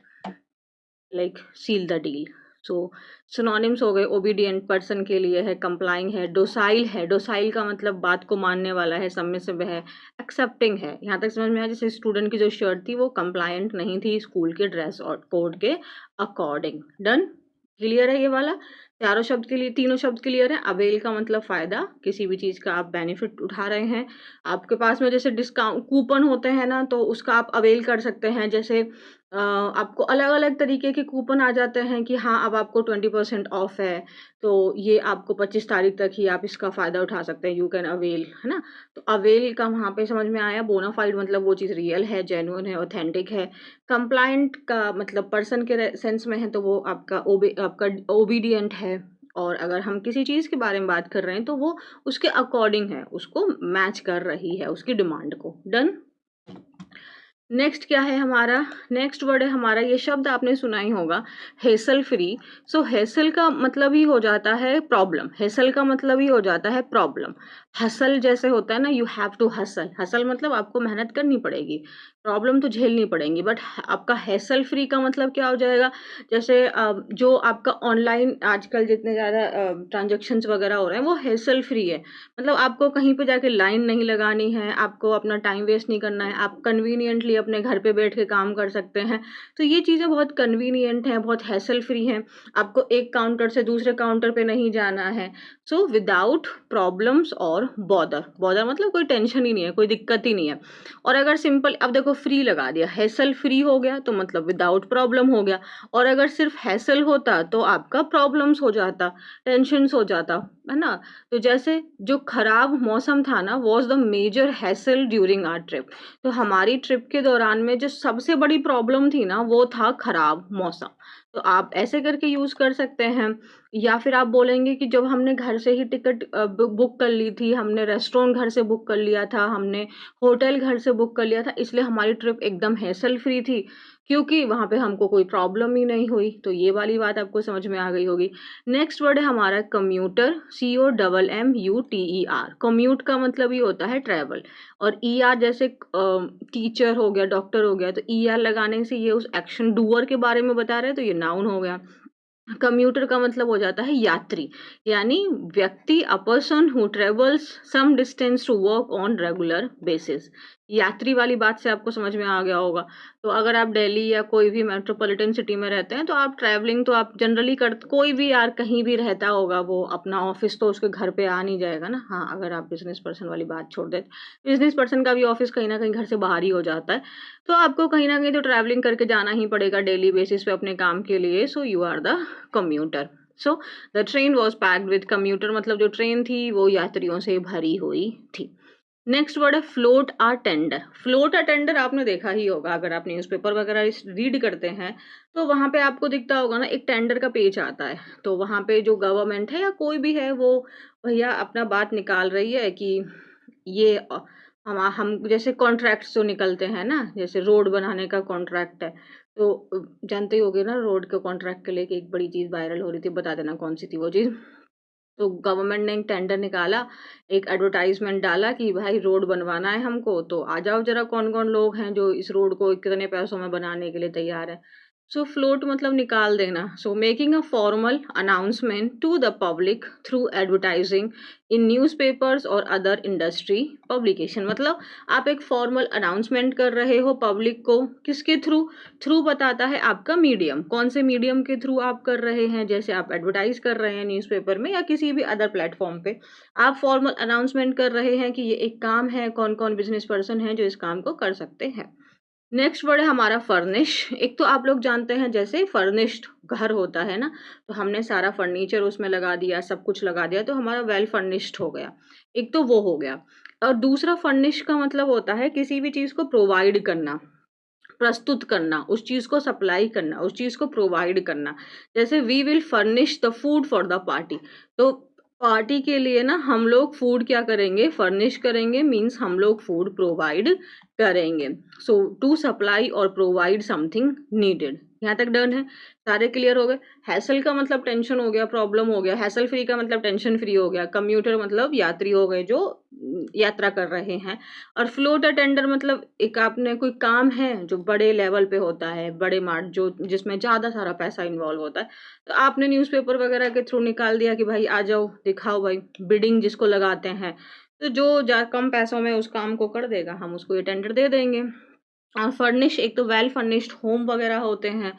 like seal the deal. So synonyms हो गए, ओबीडियंट पर्सन के लिए है, कंप्लाइंग है, डोसाइल है, डोसाइल का मतलब बात को मानने वाला है, सबमिसिव है, एक्सेप्टिंग है। यहाँ तक समझ में आया। जैसे स्टूडेंट की जो शर्ट थी वो कंप्लायंट नहीं थी स्कूल के ड्रेस और कोड के अकॉर्डिंग। डन, क्लियर है ये वाला। चारों शब्द के लिए, तीनों शब्द क्लियर है। अवेल का मतलब फायदा, किसी भी चीज का आप बेनिफिट उठा रहे हैं। आपके पास में जैसे डिस्काउंट कूपन होते हैं ना तो उसका आप अवेल कर सकते हैं। जैसे आपको अलग अलग तरीके के कूपन आ जाते हैं कि हाँ अब आपको 20% ऑफ है, तो ये आपको 25 तारीख तक ही आप इसका फायदा उठा सकते हैं, यू कैन अवेल, है ना। तो अवेल का वहाँ पे समझ में आया। बोनाफाइड मतलब वो चीज़ रियल है, जेन्युइन है, ऑथेंटिक है। कंप्लायंट का मतलब पर्सन के सेंस में है तो वो आपका आपका ओबीडियंट है। और अगर हम किसी चीज़ के बारे में बात कर रहे हैं तो वो उसके अकॉर्डिंग है, उसको मैच कर रही है उसकी डिमांड को। डन। नेक्स्ट क्या है हमारा, नेक्स्ट वर्ड है हमारा, ये शब्द आपने सुना ही होगा, हेसल फ्री। सो हेसल का मतलब ही हो जाता है प्रॉब्लम, हेसल का मतलब ही हो जाता है प्रॉब्लम। हसल जैसे होता है ना, you have to hustle, hustle मतलब आपको मेहनत करनी पड़ेगी, प्रॉब्लम तो झेलनी पड़ेगी। बट आपका हेसल फ्री का मतलब क्या हो जाएगा, जैसे जो आपका ऑनलाइन आजकल जितने ज़्यादा ट्रांजेक्शन्स वगैरह हो रहे हैं वो हेसल फ्री है। मतलब आपको कहीं पे जाके लाइन नहीं लगानी है, आपको अपना टाइम वेस्ट नहीं करना है, आप कन्वीनियंटली अपने घर पे बैठ के काम कर सकते हैं। तो ये चीज़ें बहुत कन्वीनियंट हैं, बहुत हैसल फ्री हैं। आपको एक काउंटर से दूसरे काउंटर पे नहीं जाना है। सो विदाउट प्रॉब्लम्स और बॉदर, बॉदर मतलब कोई टेंशन ही नहीं है, कोई दिक्कत ही नहीं है। और अगर सिंपल अब देखो फ्री लगा दिया, हैसल फ्री हो गया तो मतलब विदाउट प्रॉब्लम हो गया। और अगर सिर्फ हैसल होता तो आपका प्रॉब्लम्स हो जाता, टेंशन्स हो जाता, है ना। तो जैसे जो खराब मौसम था ना was the major hassle during our trip. तो हमारी ट्रिप के दौरान में जो सबसे बड़ी प्रॉब्लम थी ना वो था खराब मौसम। तो आप ऐसे करके यूज कर सकते हैं। या फिर आप बोलेंगे कि जब हमने घर से ही टिकट बुक कर ली थी, हमने रेस्टोरेंट घर से बुक कर लिया था, हमने होटल घर से बुक कर लिया था, इसलिए हमारी ट्रिप एकदम हैसल फ्री थी, क्योंकि वहां पे हमको कोई प्रॉब्लम ही नहीं हुई। तो ये वाली बात आपको समझ में आ गई होगी। नेक्स्ट वर्ड है हमारा कम्यूटर, COMMUTER। कम्यूट का मतलब ही होता है ट्रैवल, और ER जैसे टीचर हो गया, डॉक्टर हो गया, तो ER लगाने से ये उस एक्शन डूअर के बारे में बता रहे हैं, तो ये नाउन हो गया। कम्यूटर का मतलब हो जाता है यात्री, यानी व्यक्ति, a person who travels some distance to work on regular basis. यात्री वाली बात से आपको समझ में आ गया होगा। तो अगर आप दिल्ली या कोई भी मेट्रोपॉलिटन सिटी में रहते हैं तो आप ट्रैवलिंग तो आप जनरली कर, कोई भी यार कहीं भी रहता होगा, वो अपना ऑफिस तो उसके घर पे आ नहीं जाएगा ना। हाँ, अगर आप बिजनेस पर्सन वाली बात छोड़ दें, बिजनेस पर्सन का भी ऑफिस कहीं ना कहीं घर से बाहर ही हो जाता है। तो आपको कहीं न कहीं तो ट्रैवलिंग करके जाना ही पड़ेगा डेली बेसिस पे अपने काम के लिए, so you are the commuter. So the train was packed with commuter, मतलब जो ट्रेन थी वो यात्रियों से भरी हुई थी। नेक्स्ट वर्ड है float a tender. Float a tender आपने देखा ही होगा, अगर आप न्यूज़पेपर वगैरह रीड करते हैं, तो वहाँ पे आपको दिखता होगा ना, एक टेंडर का पेज आता है। तो वहाँ पे जो गवर्नमेंट है या कोई भी है, वो भैया अपना बात निकाल रही है कि ये हम जैसे कॉन्ट्रैक्ट्स जो निकलते हैं ना, जैसे रोड बनाने का कॉन्ट्रैक्ट है, तो जानते ही होगे ना रोड के कॉन्ट्रैक्ट के लिए कि एक बड़ी चीज़ वायरल हो रही थी, बता देना कौन सी थी वो चीज़। तो गवर्नमेंट ने एक टेंडर निकाला, एक एडवर्टाइजमेंट डाला कि भाई रोड बनवाना है हमको, तो आ जाओ ज़रा कौन-कौन लोग हैं जो इस रोड को कितने पैसों में बनाने के लिए तैयार है। सो फ्लोट मतलब निकाल देना। So making a formal announcement to the public through advertising in newspapers और अदर इंडस्ट्री पब्लिकेशन, मतलब आप एक फॉर्मल अनाउंसमेंट कर रहे हो पब्लिक को, किसके थ्रू? थ्रू बताता है आपका मीडियम, कौन से मीडियम के थ्रू आप कर रहे हैं। जैसे आप एडवर्टाइज कर रहे हैं न्यूज़पेपर में या किसी भी अदर प्लेटफॉर्म पे, आप फॉर्मल अनाउंसमेंट कर रहे हैं कि ये एक काम है, कौन कौन बिजनेस पर्सन है जो इस काम को कर सकते हैं। नेक्स्ट वर्ड है हमारा फर्निश। एक तो आप लोग जानते हैं जैसे फर्निश्ड घर होता है ना, तो हमने सारा फर्नीचर उसमें लगा दिया, सब कुछ लगा दिया, तो हमारा वेल फर्निश्ड हो गया। एक तो वो हो गया। और दूसरा फर्निश का मतलब होता है किसी भी चीज़ को प्रोवाइड करना, प्रस्तुत करना, उस चीज़ को सप्लाई करना, उस चीज़ को प्रोवाइड करना। जैसे we will furnish the food for the party, तो पार्टी के लिए ना हम लोग फूड क्या करेंगे, फर्निश करेंगे, मीन्स हम लोग फूड प्रोवाइड करेंगे। सो टू सप्लाई और प्रोवाइड समथिंग नीडेड। यहाँ तक डन है, सारे क्लियर हो गए। हैसल का मतलब टेंशन हो गया, प्रॉब्लम हो गया। हैसल फ्री का मतलब टेंशन फ्री हो गया। कम्यूटर मतलब यात्री हो गए जो यात्रा कर रहे हैं। और फ्लोट अटेंडर मतलब एक आपने कोई काम है जो बड़े लेवल पे होता है, बड़े मार्ट जो जिसमें ज़्यादा सारा पैसा इन्वॉल्व होता है, तो आपने न्यूज़पेपर वगैरह के थ्रू निकाल दिया कि भाई आ जाओ, दिखाओ भाई, बिडिंग जिसको लगाते हैं, तो जो कम पैसों में उस काम को कर देगा, हम उसको ये टेंडर दे देंगे। फर्निश, एक तो वेल फर्निश्ड होम वगैरह होते हैं,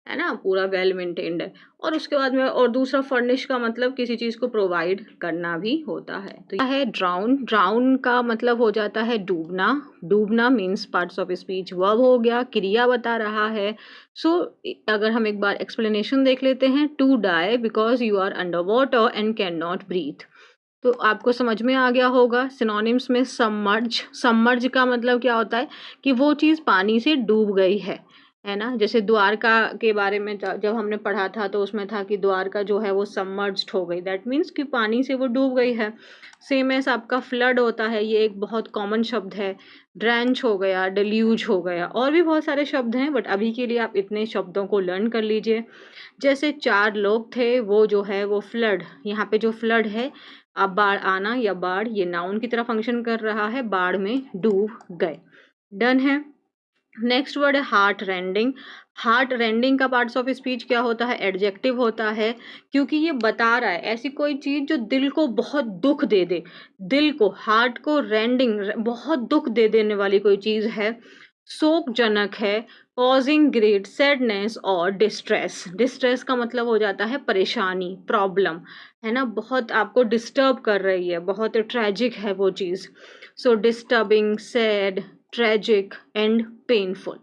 है ना, पूरा वेल मेंटेन्ड है। और उसके बाद में और दूसरा फर्निश का मतलब किसी चीज़ को प्रोवाइड करना भी होता है। तो यह है ड्राउन। ड्राउन का मतलब हो जाता है डूबना। डूबना means parts of speech verb हो गया, क्रिया बता रहा है। सो अगर हम एक बार एक्सप्लेनेशन देख लेते हैं, to die because you are under water and cannot breathe. तो आपको समझ में आ गया होगा। सिनोनिम्स में सबमर्ज। सबमर्ज का मतलब क्या होता है कि वो चीज़ पानी से डूब गई है ना। जैसे द्वारका के बारे में जब हमने पढ़ा था तो उसमें था कि द्वारका जो है वो सबमर्ज्ड हो गई, दैट मीन्स कि पानी से वो डूब गई है। सेम एस आपका फ्लड होता है, ये एक बहुत कॉमन शब्द है। ड्रेंच हो गया, डिल्यूज हो गया, और भी बहुत सारे शब्द हैं, बट अभी के लिए आप इतने शब्दों को लर्न कर लीजिए। जैसे 4 लोग थे, वो जो है वो फ्लड, यहाँ पे जो फ्लड है, अब बाढ़ आना या बाढ़, ये नाउन की तरह फंक्शन कर रहा है, बाढ़ में डूब गए। डन है। नेक्स्ट वर्ड है हार्ट रेंडिंग। हार्ट रेंडिंग का पार्ट्स ऑफ स्पीच क्या होता है? एडजेक्टिव होता है, क्योंकि ये बता रहा है ऐसी कोई चीज़ जो दिल को बहुत दुख दे दे। दिल को, हार्ट को रेंडिंग, बहुत दुख दे देने वाली कोई चीज़ है, शोकजनक है, कॉजिंग ग्रेट सैडनेस और डिस्ट्रेस। डिस्ट्रेस का मतलब हो जाता है परेशानी, प्रॉब्लम, है ना, बहुत आपको डिस्टर्ब कर रही है, बहुत ट्रेजिक है वो चीज़। So disturbing, sad, tragic and painful.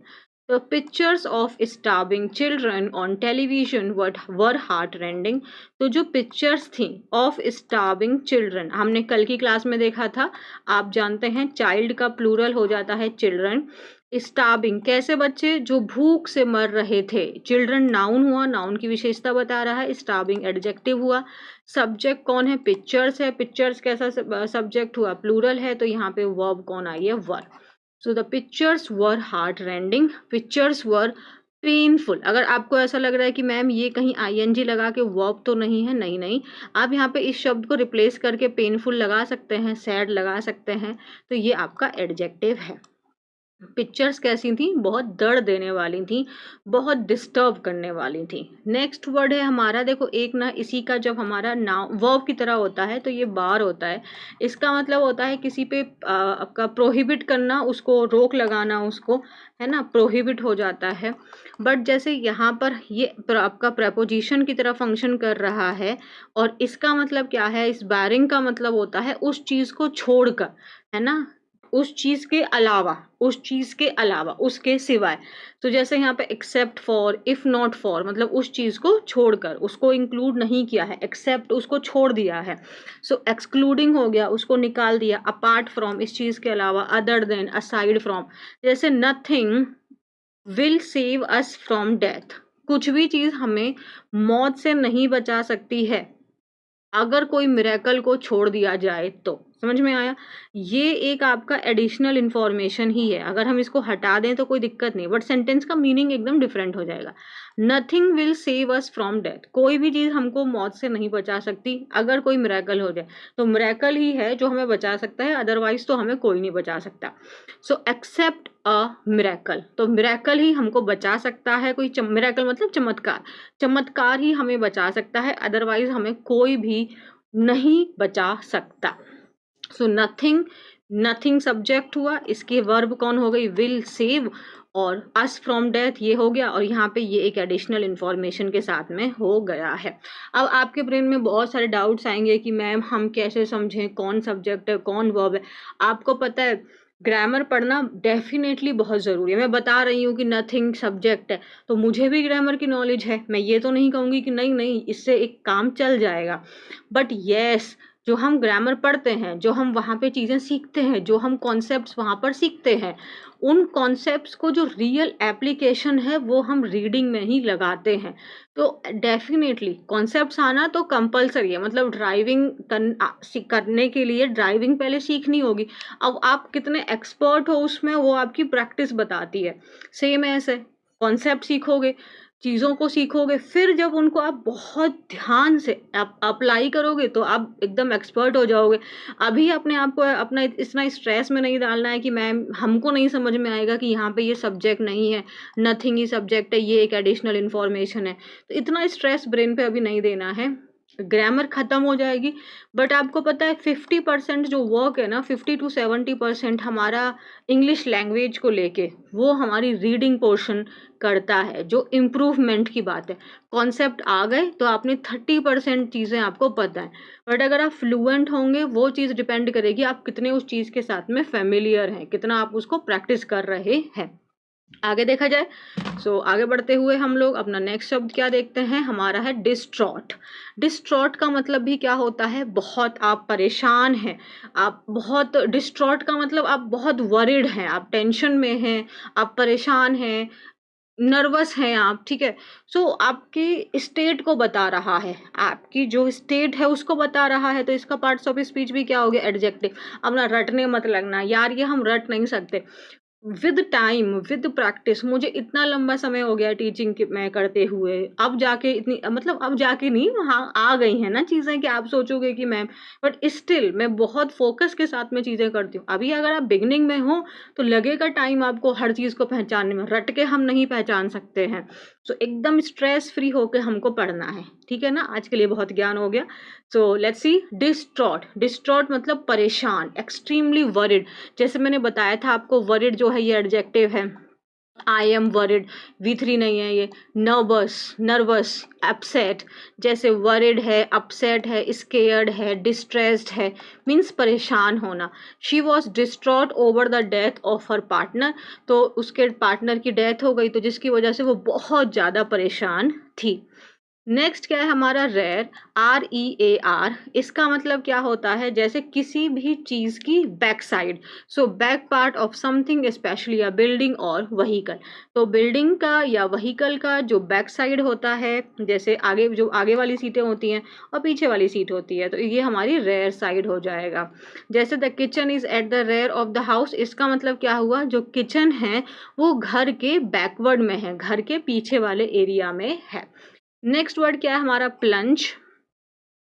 The pictures of starving children on television were heartrending. तो जो पिक्चर्स थी ऑफ स्टार्विंग चिल्ड्रन, हमने कल की क्लास में देखा था, आप जानते हैं चाइल्ड का प्लूरल हो जाता है चिल्ड्रन। स्टार्विंग कैसे बच्चे जो भूख से मर रहे थे। चिल्ड्रन नाउन हुआ, नाउन की विशेषता बता रहा है, स्टार्विंग एडजेक्टिव हुआ। सब्जेक्ट कौन है? पिक्चर्स है। पिक्चर्स कैसा सब्जेक्ट हुआ? प्लूरल है, तो यहाँ पे वर्ब कौन आई है? Were. So the pictures were heart rending, pictures were painful. अगर आपको ऐसा लग रहा है कि मैम ये कहीं आईएनजी लगा के वर्ब तो नहीं है, नहीं नहीं, आप यहाँ पे इस शब्द को रिप्लेस करके पेनफुल लगा सकते हैं, सैड लगा सकते हैं, तो ये आपका एडजेक्टिव है। पिक्चर्स कैसी थी? बहुत दर्द देने वाली थी, बहुत डिस्टर्ब करने वाली थी। नेक्स्ट वर्ड है हमारा, देखो एक ना इसी का जब हमारा नाउन वर्ब की तरह होता है तो ये बार होता है। इसका मतलब होता है किसी पे आपका प्रोहिबिट करना, उसको रोक लगाना, उसको है ना, प्रोहिबिट हो जाता है। बट जैसे यहाँ पर ये आपका प्रपोजिशन की तरह फंक्शन कर रहा है, और इसका मतलब क्या है, इस बैरिंग का मतलब होता है उस चीज़ को छोड़कर, है ना, उस चीज़ के अलावा, उस चीज़ के अलावा, उसके सिवाय। तो जैसे यहाँ पे except for, if not for, मतलब उस चीज़ को छोड़कर, उसको इंक्लूड नहीं किया है, एक्सेप्ट उसको छोड़ दिया है। सो एक्सक्लूडिंग हो गया, उसको निकाल दिया, अपार्ट फ्रॉम इस चीज़ के अलावा, अदर देन, असाइड फ्रॉम। जैसे nothing will save us from death, कुछ भी चीज़ हमें मौत से नहीं बचा सकती है अगर कोई मिरेकल को छोड़ दिया जाए तो। समझ में आया? ये एक आपका एडिशनल इन्फॉर्मेशन ही है, अगर हम इसको हटा दें तो कोई दिक्कत नहीं, बट सेंटेंस का मीनिंग एकदम डिफरेंट हो जाएगा। Nothing will save us from death, कोई भी चीज़ हमको मौत से नहीं बचा सकती अगर कोई मिरेकल हो जाए। तो मिरेकल ही है जो हमें बचा सकता है, अदरवाइज तो हमें कोई नहीं बचा सकता। सो एक्सेप्ट अ मिरेकल, तो मिरेकल ही हमको बचा सकता है, कोई मिरेकल मतलब चमत्कार, चमत्कार ही हमें बचा सकता है, अदरवाइज हमें कोई भी नहीं बचा सकता। सो नथिंग, नथिंग सब्जेक्ट हुआ, इसके वर्ब कौन हो गई, विल सेव, और अस फ्रॉम डेथ ये हो गया, और यहाँ पे ये एक एडिशनल इंफॉर्मेशन के साथ में हो गया है। अब आपके ब्रेन में बहुत सारे डाउट्स आएंगे कि मैम हम कैसे समझें कौन सब्जेक्ट है कौन वर्ब है। आपको पता है ग्रामर पढ़ना डेफिनेटली बहुत ज़रूरी है। मैं बता रही हूँ कि नथिंग सब्जेक्ट है, तो मुझे भी ग्रामर की नॉलेज है, मैं ये तो नहीं कहूँगी कि नहीं नहीं इससे एक काम चल जाएगा। बट येस, जो हम ग्रामर पढ़ते हैं, जो हम वहाँ पे चीज़ें सीखते हैं, जो हम कॉन्सेप्ट्स वहाँ पर सीखते हैं, उन कॉन्सेप्ट्स को जो रियल एप्लीकेशन है वो हम रीडिंग में ही लगाते हैं। तो डेफिनेटली कॉन्सेप्ट्स आना तो कंपलसरी है, मतलब ड्राइविंग करने के लिए ड्राइविंग पहले सीखनी होगी। अब आप कितने एक्सपर्ट हो उसमें वो आपकी प्रैक्टिस बताती है। सेम ऐसे कॉन्सेप्ट सीखोगे, चीज़ों को सीखोगे, फिर जब उनको आप बहुत ध्यान से अप्लाई करोगे तो आप एकदम एक्सपर्ट हो जाओगे। अभी अपने आप को अपना इतना स्ट्रेस में नहीं डालना है कि मैम हमको नहीं समझ में आएगा कि यहाँ पे ये सब्जेक्ट नहीं है, नथिंग ही सब्जेक्ट है, ये एक एडिशनल इन्फॉर्मेशन है। तो इतना स्ट्रेस ब्रेन पे अभी नहीं देना है, ग्रामर खत्म हो जाएगी। बट आपको पता है 50% जो वर्क है ना, 50 to 70% हमारा इंग्लिश लैंग्वेज को लेके वो हमारी रीडिंग पोर्शन करता है, जो इम्प्रूवमेंट की बात है। कॉन्सेप्ट आ गए तो आपने 30% चीज़ें आपको पता है, बट अगर आप फ्लुएंट होंगे वो चीज़ डिपेंड करेगी आप कितने उस चीज़ के साथ में फेमिलियर हैं, कितना आप उसको प्रैक्टिस कर रहे हैं। आगे देखा जाए, आगे बढ़ते हुए हम लोग अपना नेक्स्ट शब्द क्या देखते हैं, हमारा है डिस्ट्रॉट। डिस्ट्रॉट का मतलब भी क्या होता है, बहुत आप परेशान हैं, आप बहुत, डिस्ट्रॉट का मतलब आप बहुत वरिड हैं, आप टेंशन में हैं, आप परेशान हैं, नर्वस हैं आप, ठीक है। आपकी स्टेट को बता रहा है, आपकी जो स्टेट है उसको बता रहा है, तो इसका पार्ट्स ऑफ स्पीच भी क्या हो गया, एडजेक्टिव। अब ना रटने मत लगना यार, ये हम रट नहीं सकते। विद टाइम, विद प्रैक्टिस, मुझे इतना लंबा समय हो गया टीचिंग में करते हुए, अब जाके इतनी, मतलब अब जाके नहीं, हाँ आ गई हैं ना चीज़ें कि आप सोचोगे कि मैम, बट स्टिल मैं बहुत फोकस के साथ में चीज़ें करती हूँ। अभी अगर आप बिगनिंग में हो तो लगेगा टाइम आपको हर चीज़ को पहचानने में, रट के हम नहीं पहचान सकते हैं। एकदम स्ट्रेस फ्री होके हमको पढ़ना है, ठीक है ना। आज के लिए बहुत ज्ञान हो गया। लेट्स सी, डिस्ट्रॉट, डिस्ट्रॉट मतलब परेशान, एक्सट्रीमली वरिड। जैसे मैंने बताया था आपको, वरिड जो है ये एडजेक्टिव है, आई एम वरिड, V3 नहीं है ये। नर्वस, नर्वस, अपसेट, जैसे वरिड है, अपसेट है, स्केयर्ड है, डिस्ट्रेस्ड है, मीन्स परेशान होना। She was distraught over the death of her partner, तो उसके पार्टनर की डेथ हो गई, तो जिसकी वजह से वो बहुत ज़्यादा परेशान थी। नेक्स्ट क्या है हमारा, रेयर, REAR। इसका मतलब क्या होता है, जैसे किसी भी चीज़ की back side, back part of something, specially a building और व्हीकल। तो बिल्डिंग का या व्हीकल का जो बैक साइड होता है, जैसे आगे, जो आगे वाली सीटें होती हैं और पीछे वाली सीट होती है, तो ये हमारी रेयर साइड हो जाएगा। जैसे the kitchen is at the rear of the house, इसका मतलब क्या हुआ, जो किचन है वो घर के बैकवर्ड में है, घर के पीछे वाले एरिया में है। नेक्स्ट वर्ड क्या है हमारा, प्लंज।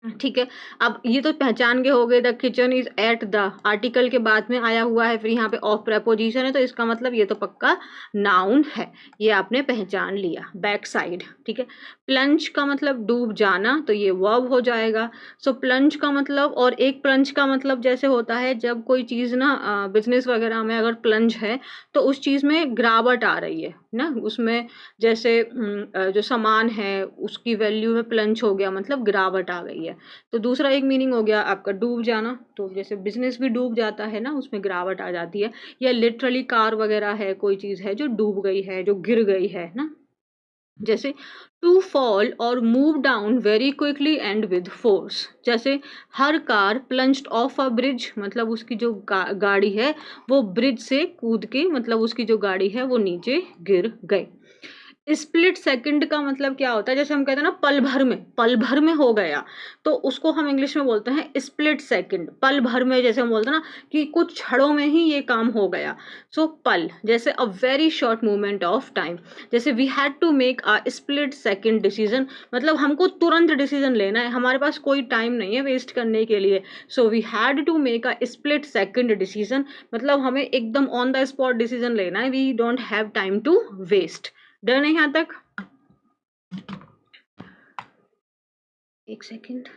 ठीक है। अब ये तो पहचान के हो गए, the kitchen is at the, article के बाद में आया हुआ है, फिर यहाँ पे ऑफ प्रेपोजिशन है, तो इसका मतलब ये तो पक्का नाउन है, ये आपने पहचान लिया। बैक साइड, ठीक है। प्लंज का मतलब डूब जाना, तो ये वर्ब हो जाएगा। सो प्लंज का मतलब, और एक प्लंज का मतलब जैसे होता है जब कोई चीज़ ना बिजनेस वगैरह में अगर प्लंज है तो उस चीज़ में गिरावट आ रही है ना, उसमें जैसे जो सामान है उसकी वैल्यू में प्लंज हो गया, मतलब गिरावट आ गई है। तो दूसरा एक मीनिंग हो गया आपका डूब जाना, तो जैसे बिजनेस भी डूब जाता है ना, उसमें गिरावट आ जाती है। या लिटरली कार वगैरह है, कोई चीज़ है जो डूब गई है, जो गिर गई है ना। जैसे टू फॉल और move down very quickly and with force, जैसे her car plunged off a bridge, मतलब उसकी जो गाड़ी है वो ब्रिज से कूद के, मतलब उसकी जो गाड़ी है वो नीचे गिर गई। स्प्लिट सेकंड का मतलब क्या होता है, जैसे हम कहते हैं ना पल भर में हो गया, तो उसको हम इंग्लिश में बोलते हैं स्प्लिट सेकंड। पल भर में, जैसे हम बोलते हैं ना कि कुछ क्षणों में ही ये काम हो गया। सो पल, जैसे a very short movement of time, जैसे we had to make a split second decision, मतलब हमको तुरंत डिसीजन लेना है, हमारे पास कोई टाइम नहीं है वेस्ट करने के लिए। So we had to make a split second decision, मतलब हमें एकदम ऑन द स्पॉट डिसीजन लेना है, we don't have time to waste. Done है यहाँ तक? एक सेकेंड,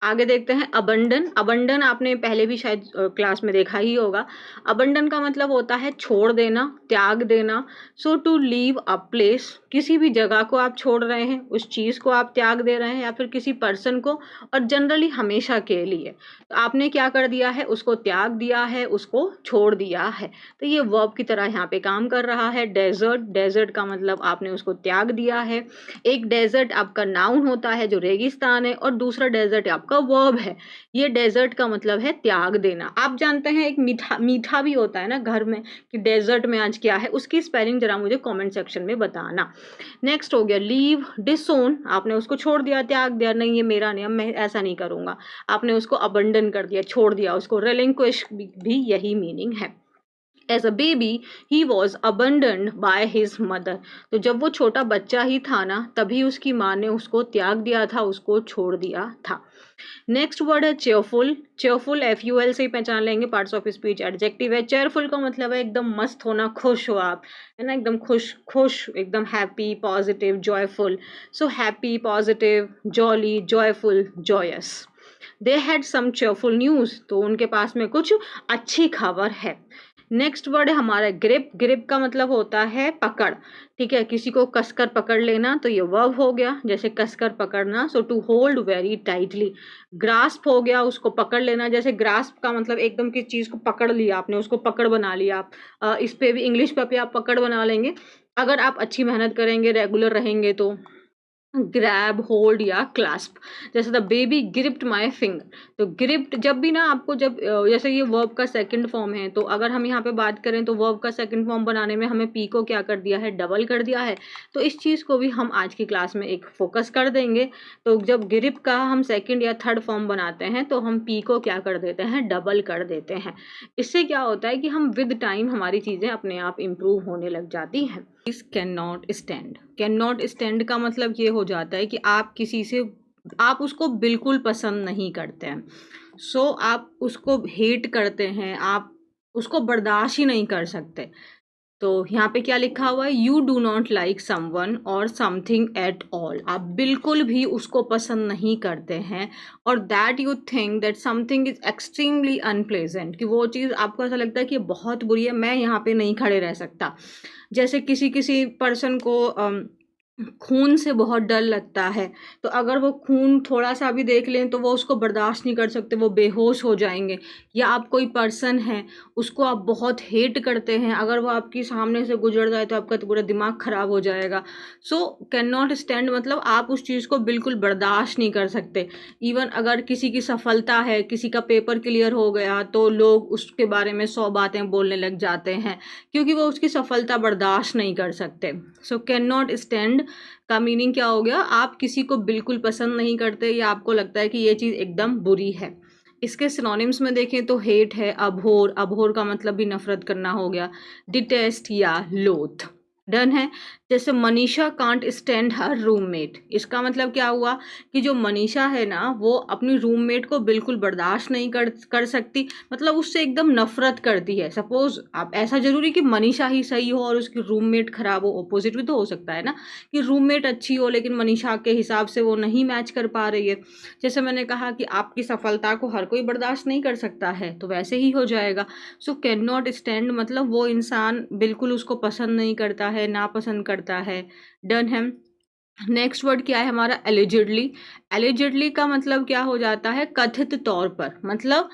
आगे देखते हैं। अबंडन, अबंडन आपने पहले भी शायद क्लास में देखा ही होगा। अबंडन का मतलब होता है छोड़ देना, त्याग देना। सो टू लीव अ प्लेस, किसी भी जगह को आप छोड़ रहे हैं, उस चीज़ को आप त्याग दे रहे हैं, या फिर किसी पर्सन को, और जनरली हमेशा के लिए। तो आपने क्या कर दिया है, उसको त्याग दिया है, उसको छोड़ दिया है, तो ये वर्ब की तरह यहाँ पे काम कर रहा है। डेजर्ट, डेजर्ट का मतलब आपने उसको त्याग दिया है। एक डेजर्ट आपका नाउन होता है जो रेगिस्तान है, और दूसरा डेजर्ट आपका वर्ब है। ये डेजर्ट का मतलब है त्याग देना। आप जानते हैं एक मीठा मीठा भी होता है ना घर में, कि डेजर्ट में आज क्या है, उसकी स्पेलिंग जरा मुझे कमेंट सेक्शन में बताना। नेक्स्ट हो गया लीव, डिसोन, आपने उसको छोड़ दिया, त्याग दिया, नहीं ये मेरा नहीं, अब मैं ऐसा नहीं करूंगा, आपने उसको अबंडन कर दिया, छोड़ दिया उसको। रेलिंक्विश भी यही मीनिंग है। As a baby he was abandoned by his mother, तो जब वो छोटा बच्चा ही था ना, तभी उसकी माँ ने उसको त्याग दिया था, उसको छोड़ दिया था। नेक्स्ट वर्ड है चेयरफुल। चेयरफुल FUL से ही पहचान लेंगे, पार्ट्स ऑफ स्पीच एडजेक्टिव है। चेयरफुल का मतलब है एकदम मस्त होना, खुश हो आप, है ना, एकदम खुश खुश, एकदम happy, positive, joyful. So happy, positive, jolly, joyful, joyous. They had some cheerful news, तो उनके पास में कुछ अच्छी खबर है। नेक्स्ट वर्ड है हमारा ग्रिप। ग्रिप का मतलब होता है पकड़, ठीक है, किसी को कसकर पकड़ लेना, तो ये वर्ब हो गया, जैसे कसकर पकड़ना। So to hold very tightly. Grasp हो गया, उसको पकड़ लेना, जैसे ग्रास्प का मतलब एकदम किसी चीज़ को पकड़ लिया आपने, उसको पकड़ बना लिया आप। इस पे भी इंग्लिश पे भी आप पकड़ बना लेंगे, अगर आप अच्छी मेहनत करेंगे, रेगुलर रहेंगे तो। ग्रैब, होल्ड या क्लास्प, जैसे the baby gripped my finger, तो ग्रिप्ड जब भी ना आपको, जब जैसे ये वर्ब का सेकंड फॉर्म है, तो अगर हम यहाँ पे बात करें तो वर्ब का सेकंड फॉर्म बनाने में हमें पी को क्या कर दिया है, डबल कर दिया है। तो इस चीज़ को भी हम आज की क्लास में एक फोकस कर देंगे। तो जब ग्रिप का हम सेकंड या थर्ड फॉर्म बनाते हैं तो हम पी को क्या कर देते हैं, डबल कर देते हैं। इससे क्या होता है कि हम विद टाइम हमारी चीज़ें अपने आप इम्प्रूव होने लग जाती हैं। इस can not stand, can not stand का मतलब ये हो जाता है कि आप किसी से, आप उसको बिल्कुल पसंद नहीं करते हैं, सो आप उसको हेट करते हैं, आप उसको बर्दाश्त ही नहीं कर सकते। तो यहाँ पे क्या लिखा हुआ है, you do not like someone और समथिंग एट ऑल, आप बिल्कुल भी उसको पसंद नहीं करते हैं, और that you think that something is extremely unpleasant, कि वो चीज़ आपको ऐसा लगता है कि बहुत बुरी है, मैं यहाँ पे नहीं खड़े रह सकता। जैसे किसी किसी पर्सन को खून से बहुत डर लगता है, तो अगर वो खून थोड़ा सा भी देख लें तो वो उसको बर्दाश्त नहीं कर सकते, वो बेहोश हो जाएंगे। या आप कोई पर्सन है, उसको आप बहुत हेट करते हैं, अगर वो आपके सामने से गुजर जाए तो आपका तो पूरा दिमाग खराब हो जाएगा। सो कैन नॉट स्टैंड मतलब आप उस चीज़ को बिल्कुल बर्दाश्त नहीं कर सकते। इवन अगर किसी की सफलता है, किसी का पेपर क्लियर हो गया, तो लोग उसके बारे में 100 बातें बोलने लग जाते हैं, क्योंकि वो उसकी सफलता बर्दाश्त नहीं कर सकते। सो कैन नॉट स्टैंड का मीनिंग क्या हो गया, आप किसी को बिल्कुल पसंद नहीं करते, या आपको लगता है कि ये चीज़ एकदम बुरी है। इसके सिनोनिम्स में देखें तो हेट है, अभोर, अभोर का मतलब भी नफरत करना हो गया, डिटेस्ट या लोथ। डन है। जैसे Manisha can't stand her roommate, इसका मतलब क्या हुआ कि जो मनीषा है ना वो अपनी रूममेट को बिल्कुल बर्दाश्त नहीं कर सकती, मतलब उससे एकदम नफरत करती है। सपोज आप, ऐसा जरूरी कि मनीषा ही सही हो और उसकी रूममेट खराब हो, ऑपोजिट भी तो हो सकता है ना, कि रूममेट अच्छी हो लेकिन मनीषा के हिसाब से वो नहीं मैच कर पा रही है। जैसे मैंने कहा कि आपकी सफलता को हर कोई बर्दाश्त नहीं कर सकता है, तो वैसे ही हो जाएगा। सो कैन नॉट स्टैंड मतलब वो इंसान बिल्कुल उसको पसंद नहीं करता है, नापसंद करता है। डन है। नेक्स्ट वर्ड क्या है हमारा, एलिजिडली। एलिजिडली का मतलब क्या हो जाता है, कथित तौर पर, मतलब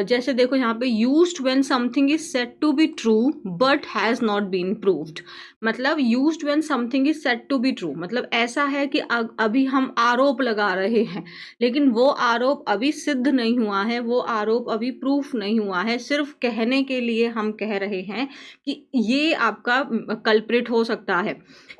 जैसे देखो यहाँ पे used when something is said to be true but has not been proved, मतलब used when something is said to be true, मतलब ऐसा है कि अभी हम आरोप लगा रहे हैं लेकिन वो आरोप अभी सिद्ध नहीं हुआ है, वो आरोप अभी प्रूफ नहीं हुआ है, सिर्फ कहने के लिए हम कह रहे हैं कि ये आपका कल्प्रिट हो सकता है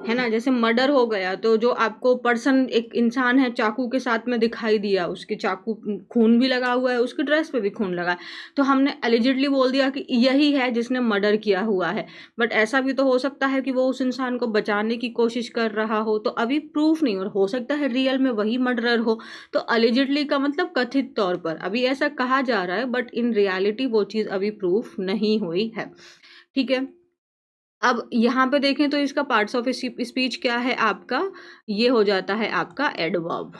ना। जैसे मर्डर हो गया तो जो आपको पर्सन, एक इंसान है चाकू के साथ में दिखाई दिया, उसके चाकू खून भी लगा हुआ है, उसकी ड्रेस पे भी खून लगा है, तो हमने एलिजिडली बोल दिया कि यही है जिसने मर्डर किया हुआ है। बट ऐसा भी तो हो सकता है कि वो उस इंसान को बचाने की कोशिश कर रहा हो, तो अभी प्रूफ नहीं हो सकता है रियल में वही मर्डरर हो। तो एलिजिडली का मतलब कथित तौर पर, अभी ऐसा कहा जा रहा है बट इन रियलिटी वो चीज़ अभी प्रूफ नहीं हुई है। ठीक है। अब यहाँ पे देखें तो इसका पार्ट्स ऑफ स्पीच क्या है आपका, ये हो जाता है आपका एडवर्ब।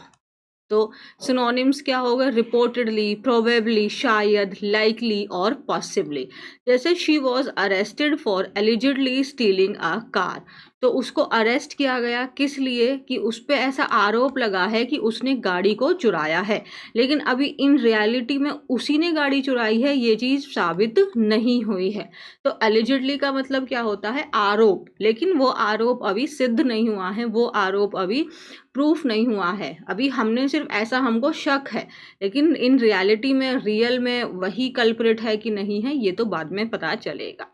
तो सिनोनिम्स क्या होगा, रिपोर्टेडली, प्रोबेबली, शायद, लाइकली और पॉसिबली। जैसे she was arrested for allegedly stealing a car, तो उसको अरेस्ट किया गया किस लिए, कि उस पर ऐसा आरोप लगा है कि उसने गाड़ी को चुराया है, लेकिन अभी इन रियलिटी में उसी ने गाड़ी चुराई है, ये चीज़ साबित नहीं हुई है। तो एलिजिडली का मतलब क्या होता है, आरोप, लेकिन वो आरोप अभी सिद्ध नहीं हुआ है, वो आरोप अभी प्रूफ नहीं हुआ है, अभी हमने सिर्फ ऐसा, हमको शक है, लेकिन इन रियलिटी में, रियल में वही कल्प्रिट है कि नहीं है, ये तो बाद में पता चलेगा।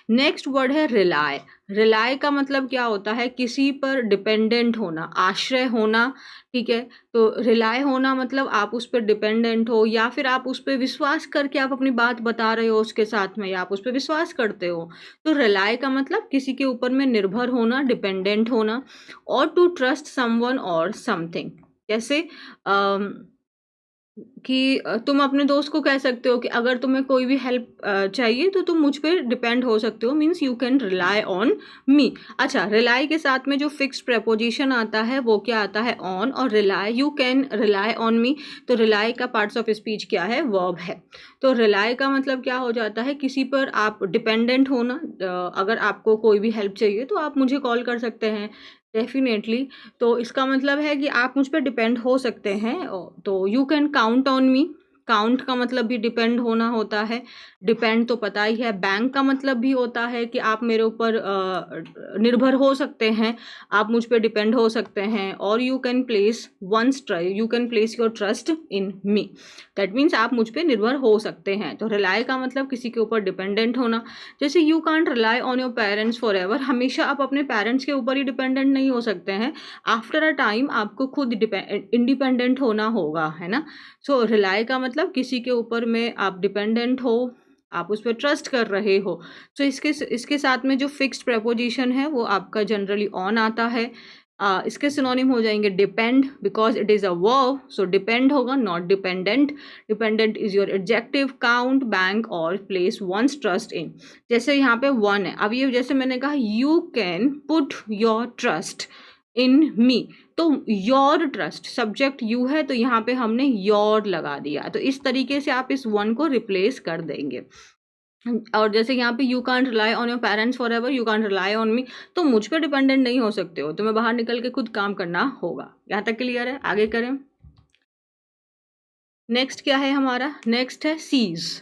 नेक्स्ट वर्ड है रिलाय। रिलाय का मतलब क्या होता है, किसी पर डिपेंडेंट होना, आश्रय होना। ठीक है। तो रिलाय होना मतलब आप उस पर डिपेंडेंट हो, या फिर आप उस पर विश्वास करके आप अपनी बात बता रहे हो उसके साथ में, या आप उस पर विश्वास करते हो। तो रिलाय का मतलब किसी के ऊपर में निर्भर होना, डिपेंडेंट होना। और टू ट्रस्ट समवन और समथिंग, जैसे कि तुम अपने दोस्त को कह सकते हो कि अगर तुम्हें कोई भी हेल्प चाहिए तो तुम मुझ पे डिपेंड हो सकते हो, means you can rely on me. अच्छा, रिलाई के साथ में जो फिक्स्ड प्रेपोजिशन आता है वो क्या आता है, ऑन, और rely, you can rely on me. तो रिलाई का पार्ट्स ऑफ स्पीच क्या है, वर्ब है। तो रिलाई का मतलब क्या हो जाता है, किसी पर आप डिपेंडेंट होना, अगर आपको कोई भी हेल्प चाहिए तो आप मुझे कॉल कर सकते हैं, डेफिनेटली। तो इसका मतलब है कि आप मुझ पर डिपेंड हो सकते हैं। तो you can count on me, count का मतलब भी डिपेंड होना होता है, डिपेंड तो पता ही है। बैंक का मतलब भी होता है कि आप मेरे ऊपर निर्भर हो सकते हैं, आप मुझ पर डिपेंड हो सकते हैं। और you can place you can place your trust in me, that means आप मुझ पर निर्भर हो सकते हैं। तो रिलाई का मतलब किसी के ऊपर डिपेंडेंट होना। जैसे you can't rely on your parents for ever, हमेशा आप अपने पेरेंट्स के ऊपर ही डिपेंडेंट नहीं हो सकते हैं, आफ्टर अ टाइम आपको खुद इंडिपेंडेंट होना होगा, है ना। सो रिलाई का मतलब किसी के ऊपर में आप डिपेंडेंट हो, आप उस पर ट्रस्ट कर रहे हो। सो इसके साथ में जो फिक्स्ड प्रेपोजिशन है वो आपका जनरली ऑन आता है। इसके सिनोनिम हो जाएंगे depend, because it is a verb, so depend होगा, not dependent. Dependent is your adjective, count, bank और प्लेस वंस ट्रस्ट इन। जैसे यहाँ पे वन है, अब ये जैसे मैंने कहा you can put your trust in me, तो योर ट्रस्ट, सब्जेक्ट यू है तो यहाँ पे हमने योर लगा दिया, तो इस तरीके से आप इस वन को रिप्लेस कर देंगे। और जैसे यहाँ पे you can't rely on your parents for ever, you can't rely on me, तो मुझ पे डिपेंडेंट नहीं हो सकते हो, तुम्हें बाहर निकल के खुद काम करना होगा। यहाँ तक क्लियर है, आगे करें। नेक्स्ट क्या है हमारा, नेक्स्ट है सीज।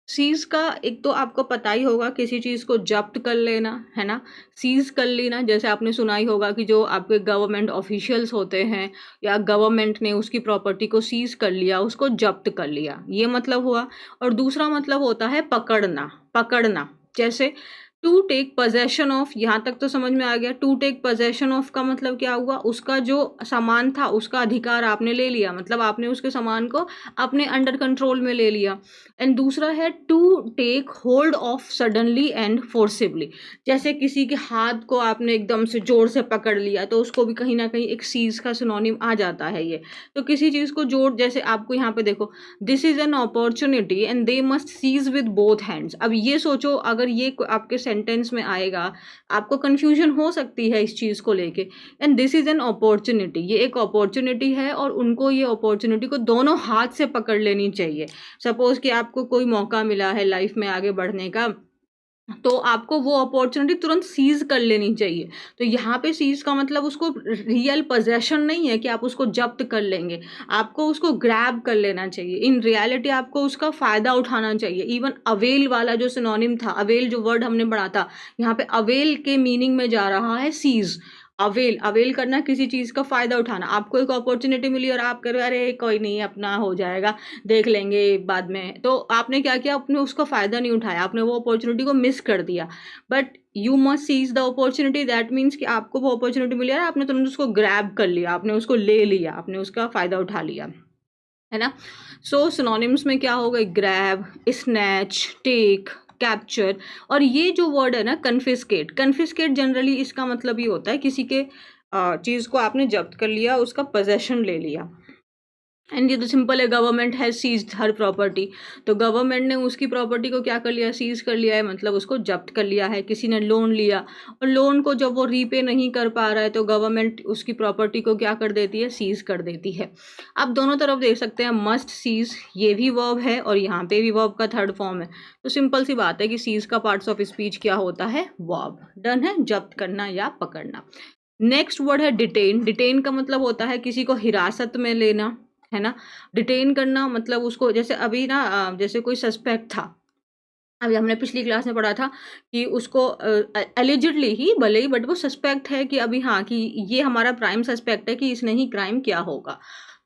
सीज का एक तो आपको पता ही होगा, किसी चीज़ को जब्त कर लेना, है ना, सीज कर लेना। जैसे आपने सुना ही होगा कि जो आपके गवर्नमेंट ऑफिशियल्स होते हैं या गवर्नमेंट ने उसकी प्रॉपर्टी को सीज कर लिया, उसको जब्त कर लिया, ये मतलब हुआ। और दूसरा मतलब होता है पकड़ना, पकड़ना। जैसे टू टेक पोजेशन ऑफ, यहाँ तक तो समझ में आ गया। टू टेक पोजेशन ऑफ का मतलब क्या हुआ, उसका जो सामान था उसका अधिकार आपने ले लिया, मतलब आपने उसके सामान को अपने अंडर कंट्रोल में ले लिया। एंड दूसरा है to take hold of suddenly and forcibly, जैसे किसी के हाथ को आपने एकदम से जोर से पकड़ लिया, तो उसको भी कहीं ना कहीं एक सीज का सिनोनिम आ जाता है ये। तो किसी चीज़ को जोर, जैसे आपको यहाँ पे देखो, this is an opportunity and they must seize with both hands. अब ये सोचो, अगर ये आपके सेंटेंस में आएगा, आपको कंफ्यूजन हो सकती है इस चीज़ को लेके। And this is an opportunity, ये एक अपॉर्चुनिटी है और उनको ये अपॉर्चुनिटी को दोनों हाथ से पकड़ लेनी चाहिए। सपोज कि आपको कोई मौका मिला है लाइफ में आगे बढ़ने का, तो आपको वो अपॉर्चुनिटी तुरंत सीज कर लेनी चाहिए। तो यहाँ पे सीज का मतलब उसको रियल पोजेशन नहीं है कि आप उसको जब्त कर लेंगे, आपको उसको ग्रैब कर लेना चाहिए। इन रियलिटी आपको उसका फ़ायदा उठाना चाहिए। इवन अवेल वाला जो सिनोनिम था, अवेल जो वर्ड हमने पढ़ा था, यहाँ पे अवेल के मीनिंग में जा रहा है सीज। अवेल, अवेल करना, किसी चीज़ का फ़ायदा उठाना। आपको एक अपॉर्चुनिटी मिली और आप कह रहे हो अरे कोई नहीं, अपना हो जाएगा, देख लेंगे बाद में, तो आपने क्या किया, आपने उसका फ़ायदा नहीं उठाया, आपने वो अपॉर्चुनिटी को मिस कर दिया। But you must seize the opportunity, that means कि आपको वो अपॉर्चुनिटी मिली है, आपने तुरंत उसको ग्रैब कर लिया, आपने उसको ले लिया, आपने उसका फ़ायदा उठा लिया, है ना। सो सिनोनिम्स में क्या होगा, ग्रैब, स्नैच, टेक, कैप्चर। और ये जो वर्ड है ना कन्फिस्केट, कन्फिस्केट जनरली इसका मतलब ये होता है किसी के चीज़ को आपने जब्त कर लिया, उसका पोजेशन ले लिया। एंड ये तो सिंपल है, government has seized her property, तो गवर्नमेंट ने उसकी प्रॉपर्टी को क्या कर लिया, सीज कर लिया है, मतलब उसको जब्त कर लिया है। किसी ने लोन लिया और लोन को जब वो रीपे नहीं कर पा रहा है, तो गवर्नमेंट उसकी प्रॉपर्टी को क्या कर देती है, सीज कर देती है। आप दोनों तरफ देख सकते हैं, मस्ट सीज ये भी वर्ब है और यहाँ पे भी वर्ब का थर्ड फॉर्म है। तो सिंपल सी बात है कि सीज का पार्ट्स ऑफ स्पीच क्या होता है, वर्ब। डन है, जब्त करना या पकड़ना। नेक्स्ट वर्ड है डिटेन। डिटेन का मतलब होता है किसी को हिरासत में लेना, है ना। डिटेन करना मतलब उसको, जैसे अभी ना जैसे कोई सस्पेक्ट था, अभी हमने पिछली क्लास में पढ़ा था कि उसको एलिजिडली ही भले ही, बट वो सस्पेक्ट है कि अभी हाँ कि ये हमारा प्राइम सस्पेक्ट है कि इसने ही क्राइम किया होगा,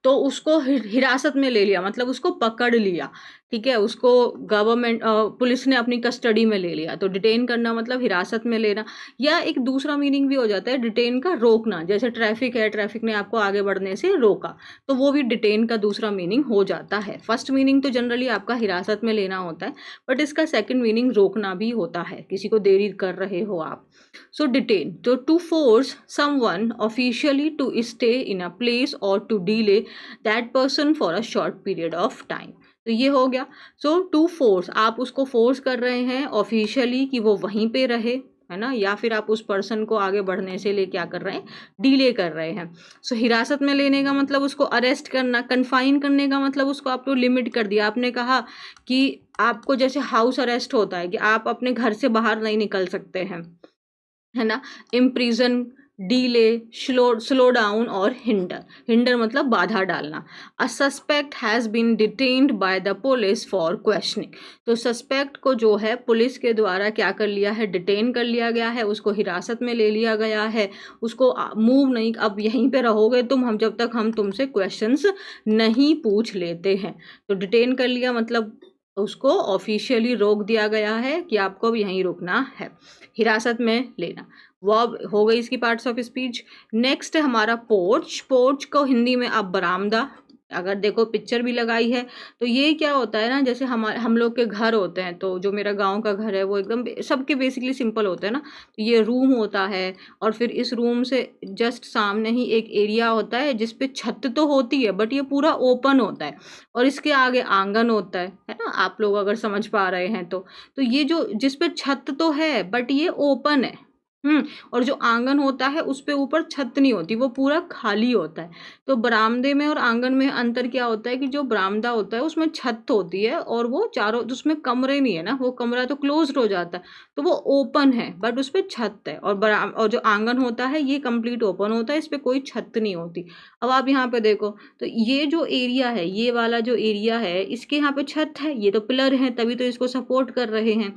तो उसको हिरासत में ले लिया, मतलब उसको पकड़ लिया, ठीक है, उसको गवर्नमेंट पुलिस ने अपनी कस्टडी में ले लिया। तो डिटेन करना मतलब हिरासत में लेना। या एक दूसरा मीनिंग भी हो जाता है डिटेन का, रोकना, जैसे ट्रैफिक है, ट्रैफिक ने आपको आगे बढ़ने से रोका, तो वो भी डिटेन का दूसरा मीनिंग हो जाता है। फर्स्ट मीनिंग तो जनरली आपका हिरासत में लेना होता है, बट इसका सेकंड मीनिंग रोकना भी होता है, किसी को देरी कर रहे हो आप। सो डिटेन, तो to force someone officially to stay in a place और to delay that person for a short period of time, तो ये हो गया। सो टू फोर्स, आप उसको फोर्स कर रहे हैं ऑफिशियली कि वो वहीं पे रहे, है ना, या फिर आप उस पर्सन को आगे बढ़ने से लिए क्या कर रहे हैं, डिले कर रहे हैं। सो हिरासत में लेने का मतलब उसको अरेस्ट करना, कन्फाइन करने का मतलब उसको आपको लिमिट कर दिया। आपने कहा कि आपको जैसे हाउस अरेस्ट होता है कि आप अपने घर से बाहर नहीं निकल सकते हैं, है ना। इम्प्रिजन, डीले, स्लो डाउन और हिंडर। हिंडर मतलब बाधा डालना। A suspect has been detained by the police for questioning, तो सस्पेक्ट को जो है पुलिस के द्वारा क्या कर लिया है, डिटेन कर लिया गया है, उसको हिरासत में ले लिया गया है, उसको मूव नहीं, अब यहीं पे रहोगे तुम, हम जब तक हम तुमसे क्वेश्चंस नहीं पूछ लेते हैं। तो डिटेन कर लिया मतलब उसको ऑफिशियली रोक दिया गया है कि आपको अब यहीं रुकना है। हिरासत में लेना, वर्ब हो गई इसकी पार्ट्स ऑफ स्पीच। नेक्स्ट है हमारा पोर्च। पोर्च को हिंदी में आप बरामदा, अगर देखो पिक्चर भी लगाई है, तो ये क्या होता है ना, जैसे हम लोग के घर होते हैं, तो जो मेरा गांव का घर है वो एकदम सबके बेसिकली सिंपल होते हैं ना, तो ये रूम होता है और फिर इस रूम से जस्ट सामने ही एक एरिया होता है जिसपे छत तो होती है बट ये पूरा ओपन होता है, और इसके आगे आंगन होता है ना, आप लोग अगर समझ पा रहे हैं तो ये जो जिसपे छत तो है बट ये ओपन है, और जो आंगन होता है उस पे ऊपर छत नहीं होती, वो पूरा खाली होता है। तो बरामदे में और आंगन में अंतर क्या होता है कि जो बरामदा होता है उसमें छत होती है और वो चारों, उसमें कमरे नहीं है ना, वो कमरा तो क्लोज्ड हो जाता है, तो वो ओपन है बट उस पर छत है। और जो आंगन होता है ये कंप्लीट ओपन होता है, इस पर कोई छत नहीं होती। अब आप यहाँ पे देखो, तो ये जो एरिया है, ये वाला जो एरिया है, इसके यहाँ पे छत है, ये तो पिलर है तभी तो इसको सपोर्ट कर रहे हैं,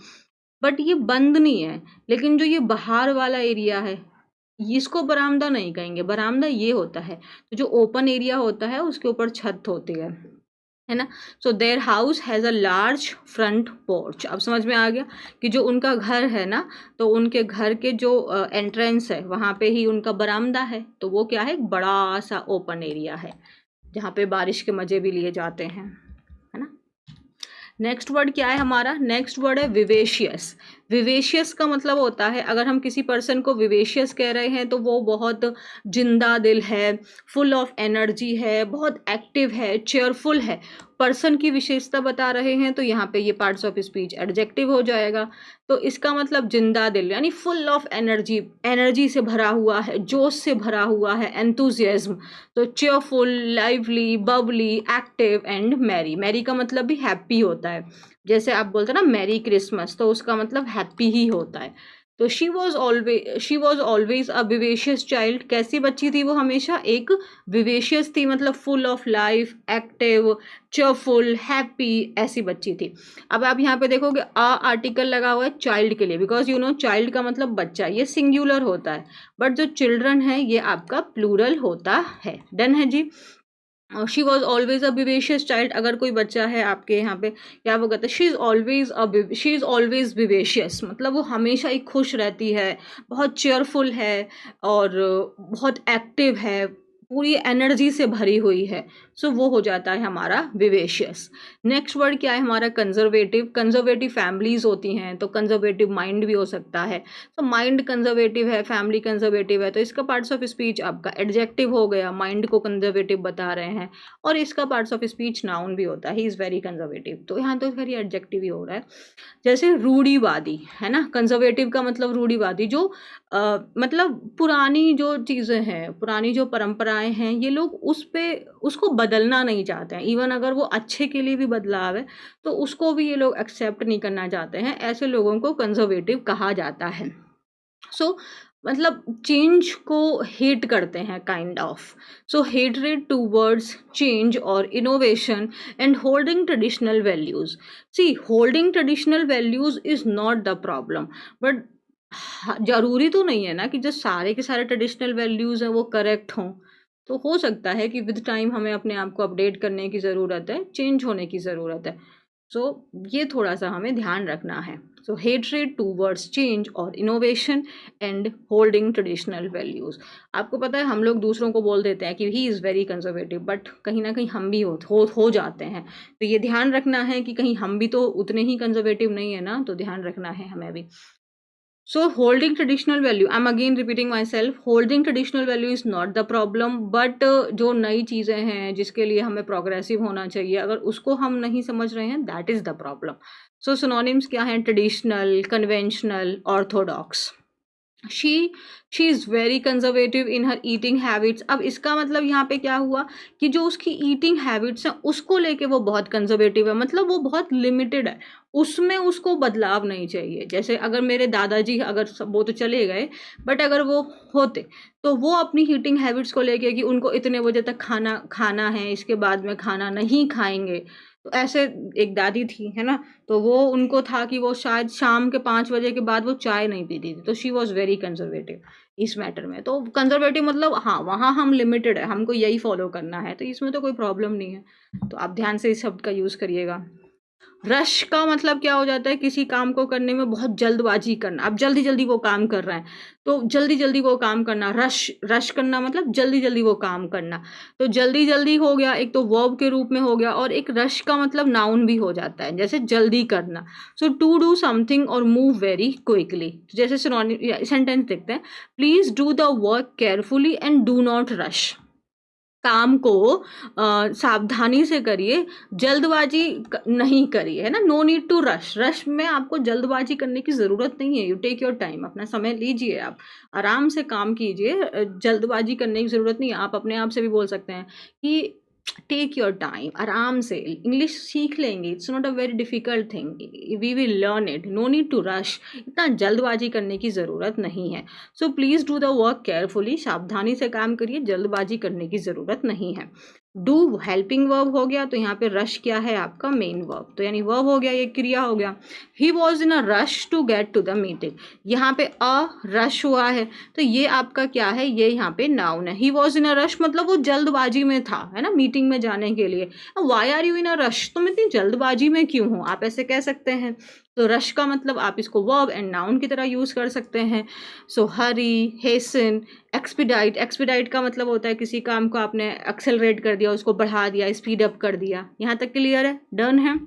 बट ये बंद नहीं है। लेकिन जो ये बाहर वाला एरिया है, इसको बरामदा नहीं कहेंगे, बरामदा ये होता है, तो जो ओपन एरिया होता है उसके ऊपर छत होती है। है ना। So their house has a large front porch. अब समझ में आ गया कि जो उनका घर है ना, तो उनके घर के जो एंट्रेंस है वहाँ पे ही उनका बरामदा है, तो वो क्या है, एक बड़ा सा ओपन एरिया है जहाँ पे बारिश के मज़े भी लिए जाते हैं, है ना। नेक्स्ट वर्ड क्या है हमारा, नेक्स्ट वर्ड है विवेशियस। विवेशियस का मतलब होता है, अगर हम किसी पर्सन को विवेशियस कह रहे हैं तो वो बहुत जिंदा दिल है, फुल ऑफ एनर्जी है, बहुत एक्टिव है, चेयरफुल है। पर्सन की विशेषता बता रहे हैं तो यहाँ पे ये पार्ट्स ऑफ स्पीच एडजेक्टिव हो जाएगा। तो इसका मतलब जिंदा दिल यानी फुल ऑफ एनर्जी, एनर्जी से भरा हुआ है, जोश से भरा हुआ है, एंथुजियाज्म। तो cheerful, lively, bubbly, active and merry. Merry का मतलब भी हैप्पी होता है, जैसे आप बोलते हैं ना मैरी क्रिसमस, तो उसका मतलब हैप्पी ही होता है। तो she was always a vivacious child. कैसी बच्ची थी वो, हमेशा एक विवेशियस थी, मतलब full of life, active, cheerful, happy, ऐसी बच्ची थी। अब आप यहाँ पे देखोगे अ आर्टिकल लगा हुआ है चाइल्ड के लिए, बिकॉज यू नो चाइल्ड का मतलब बच्चा, ये सिंगुलर होता है, बट जो चिल्ड्रन है ये आपका प्लूरल होता है। डन है जी। She was always a vivacious child. अगर कोई बच्चा है आपके यहाँ पे, क्या वो कहते हैं, शी इज़ ऑलवेज विवेशियस, मतलब वो हमेशा ही खुश रहती है, बहुत चेयरफुल है और बहुत एक्टिव है, पूरी एनर्जी से भरी हुई है। सो वो हो जाता है हमारा विवेशियस। नेक्स्ट वर्ड क्या है हमारा, कंजर्वेटिव। कंजर्वेटिव फैमिलीज होती हैं, तो कंजर्वेटिव माइंड भी हो सकता है। तो माइंड कंजर्वेटिव है, फैमिली कंजर्वेटिव है, तो इसका पार्ट्स ऑफ स्पीच आपका एडजेक्टिव हो गया, माइंड को कंजर्वेटिव बता रहे हैं। और इसका पार्ट्स ऑफ स्पीच नाउन भी होता है, ही इज़ वेरी कंजर्वेटिव, तो यहाँ तो फिर ये एडजेक्टिव ही हो रहा है। जैसे रूढ़िवादी है ना, कंजर्वेटिव का मतलब रूढ़िवादी, जो मतलब पुरानी जो चीज़ें हैं, पुरानी जो परंपराएं हैं, ये लोग उसको बदलना नहीं चाहते हैं। इवन अगर वो अच्छे के लिए भी बदलाव है तो उसको भी ये लोग एक्सेप्ट नहीं करना चाहते हैं। ऐसे लोगों को कंजर्वेटिव कहा जाता है। सो मतलब चेंज को हेट करते हैं kind of. So hatred towards change और innovation and holding traditional values. See holding traditional values is not the problem, but जरूरी तो नहीं है ना कि जो सारे के सारे ट्रेडिशनल वैल्यूज हैं वो करेक्ट हों। तो हो सकता है कि विद टाइम हमें अपने आप को अपडेट करने की ज़रूरत है, चेंज होने की ज़रूरत है। सो ये थोड़ा सा हमें ध्यान रखना है। सो हेटरेड टूवर्ड्स चेंज और innovation and holding traditional values. आपको पता है हम लोग दूसरों को बोल देते हैं कि he is very conservative, but कहीं ना कहीं हम भी हो जाते हैं। तो ये ध्यान रखना है कि कहीं हम भी तो उतने ही कंजर्वेटिव नहीं है ना, तो ध्यान रखना है हमें भी। So holding traditional value, I'm again repeating myself, holding traditional value is not the problem, but जो नई चीज़ें हैं जिसके लिए हमें प्रोग्रेसिव होना चाहिए, अगर उसको हम नहीं समझ रहे हैं, that is the problem. So synonyms क्या हैं, traditional, conventional, Orthodox. She she is very conservative in her eating habits. अब इसका मतलब यहाँ पे क्या हुआ कि जो उसकी ईटिंग हैबिट्स हैं उसको लेके वो बहुत कंजर्वेटिव है, मतलब वो बहुत लिमिटेड है, उसमें उसको बदलाव नहीं चाहिए। जैसे अगर मेरे दादाजी, अगर वो तो चले गए, बट अगर वो होते तो वो अपनी ईटिंग हैबिट्स को लेके कि उनको इतने बजे तक खाना खाना है, इसके बाद में खाना नहीं खाएंगे। तो ऐसे एक दादी थी, है ना, तो वो उनको था कि वो शायद शाम के 5 बजे के बाद वो चाय नहीं पीती थी। तो शी वॉज वेरी कंजर्वेटिव इस मैटर में। तो कंजर्वेटिव मतलब हाँ, वहाँ हम लिमिटेड है, हमको यही फॉलो करना है, तो इसमें तो कोई प्रॉब्लम नहीं है। तो आप ध्यान से इस शब्द का यूज़ करिएगा। रश का मतलब क्या हो जाता है, किसी काम को करने में बहुत जल्दबाजी करना। आप जल्दी जल्दी वो काम कर रहे हैं, तो जल्दी जल्दी वो काम करना, रश रश करना मतलब जल्दी जल्दी वो काम करना। तो जल्दी जल्दी हो गया, एक तो वर्ब के रूप में हो गया, और एक रश का मतलब नाउन भी हो जाता है, जैसे जल्दी करना। सो टू डू समथिंग और मूव वेरी क्विकली। जैसे सेंटेंस देखते हैं, please do the work carefully and do not rush. काम को सावधानी से करिए, जल्दबाजी नहीं करिए, है ना। No need to rush. Rush में आपको जल्दबाजी करने की ज़रूरत नहीं है। यू टेक योर टाइम, अपना समय लीजिए, आप आराम से काम कीजिए, जल्दबाजी करने की ज़रूरत नहीं है। आप अपने आप से भी बोल सकते हैं कि टेक योर टाइम, आराम से इंग्लिश सीख लेंगे। It's not a very difficult thing, we will learn it, no need to rush. इतना जल्दबाजी करने की ज़रूरत नहीं है। So please do the work carefully, सावधानी से काम करिए, जल्दबाजी करने की ज़रूरत नहीं है। डू हेल्पिंग वर्ब हो गया, तो यहाँ पे रश क्या है आपका मेन वर्ब, तो यानी वर्ब हो गया, ये क्रिया हो गया। He was in a rush to get to the meeting, यहाँ पे अ रश हुआ है, तो ये आपका क्या है, ये यहाँ पे नाउन है। ही वॉज इन अ रश मतलब वो जल्दबाजी में था, है ना, मीटिंग में जाने के लिए। Why are you in a rush, तुम इतनी जल्दबाजी में क्यों हो, आप ऐसे कह सकते हैं। तो रश का मतलब आप इसको वर्ब एंड नाउन की तरह यूज़ कर सकते हैं। सो हरी, हेसन, एक्सपीडाइट, एक्सपीडाइट का मतलब होता है किसी काम को आपने एक्सेलरेट कर दिया, उसको बढ़ा दिया, स्पीड अप कर दिया। यहाँ तक क्लियर है, डन है।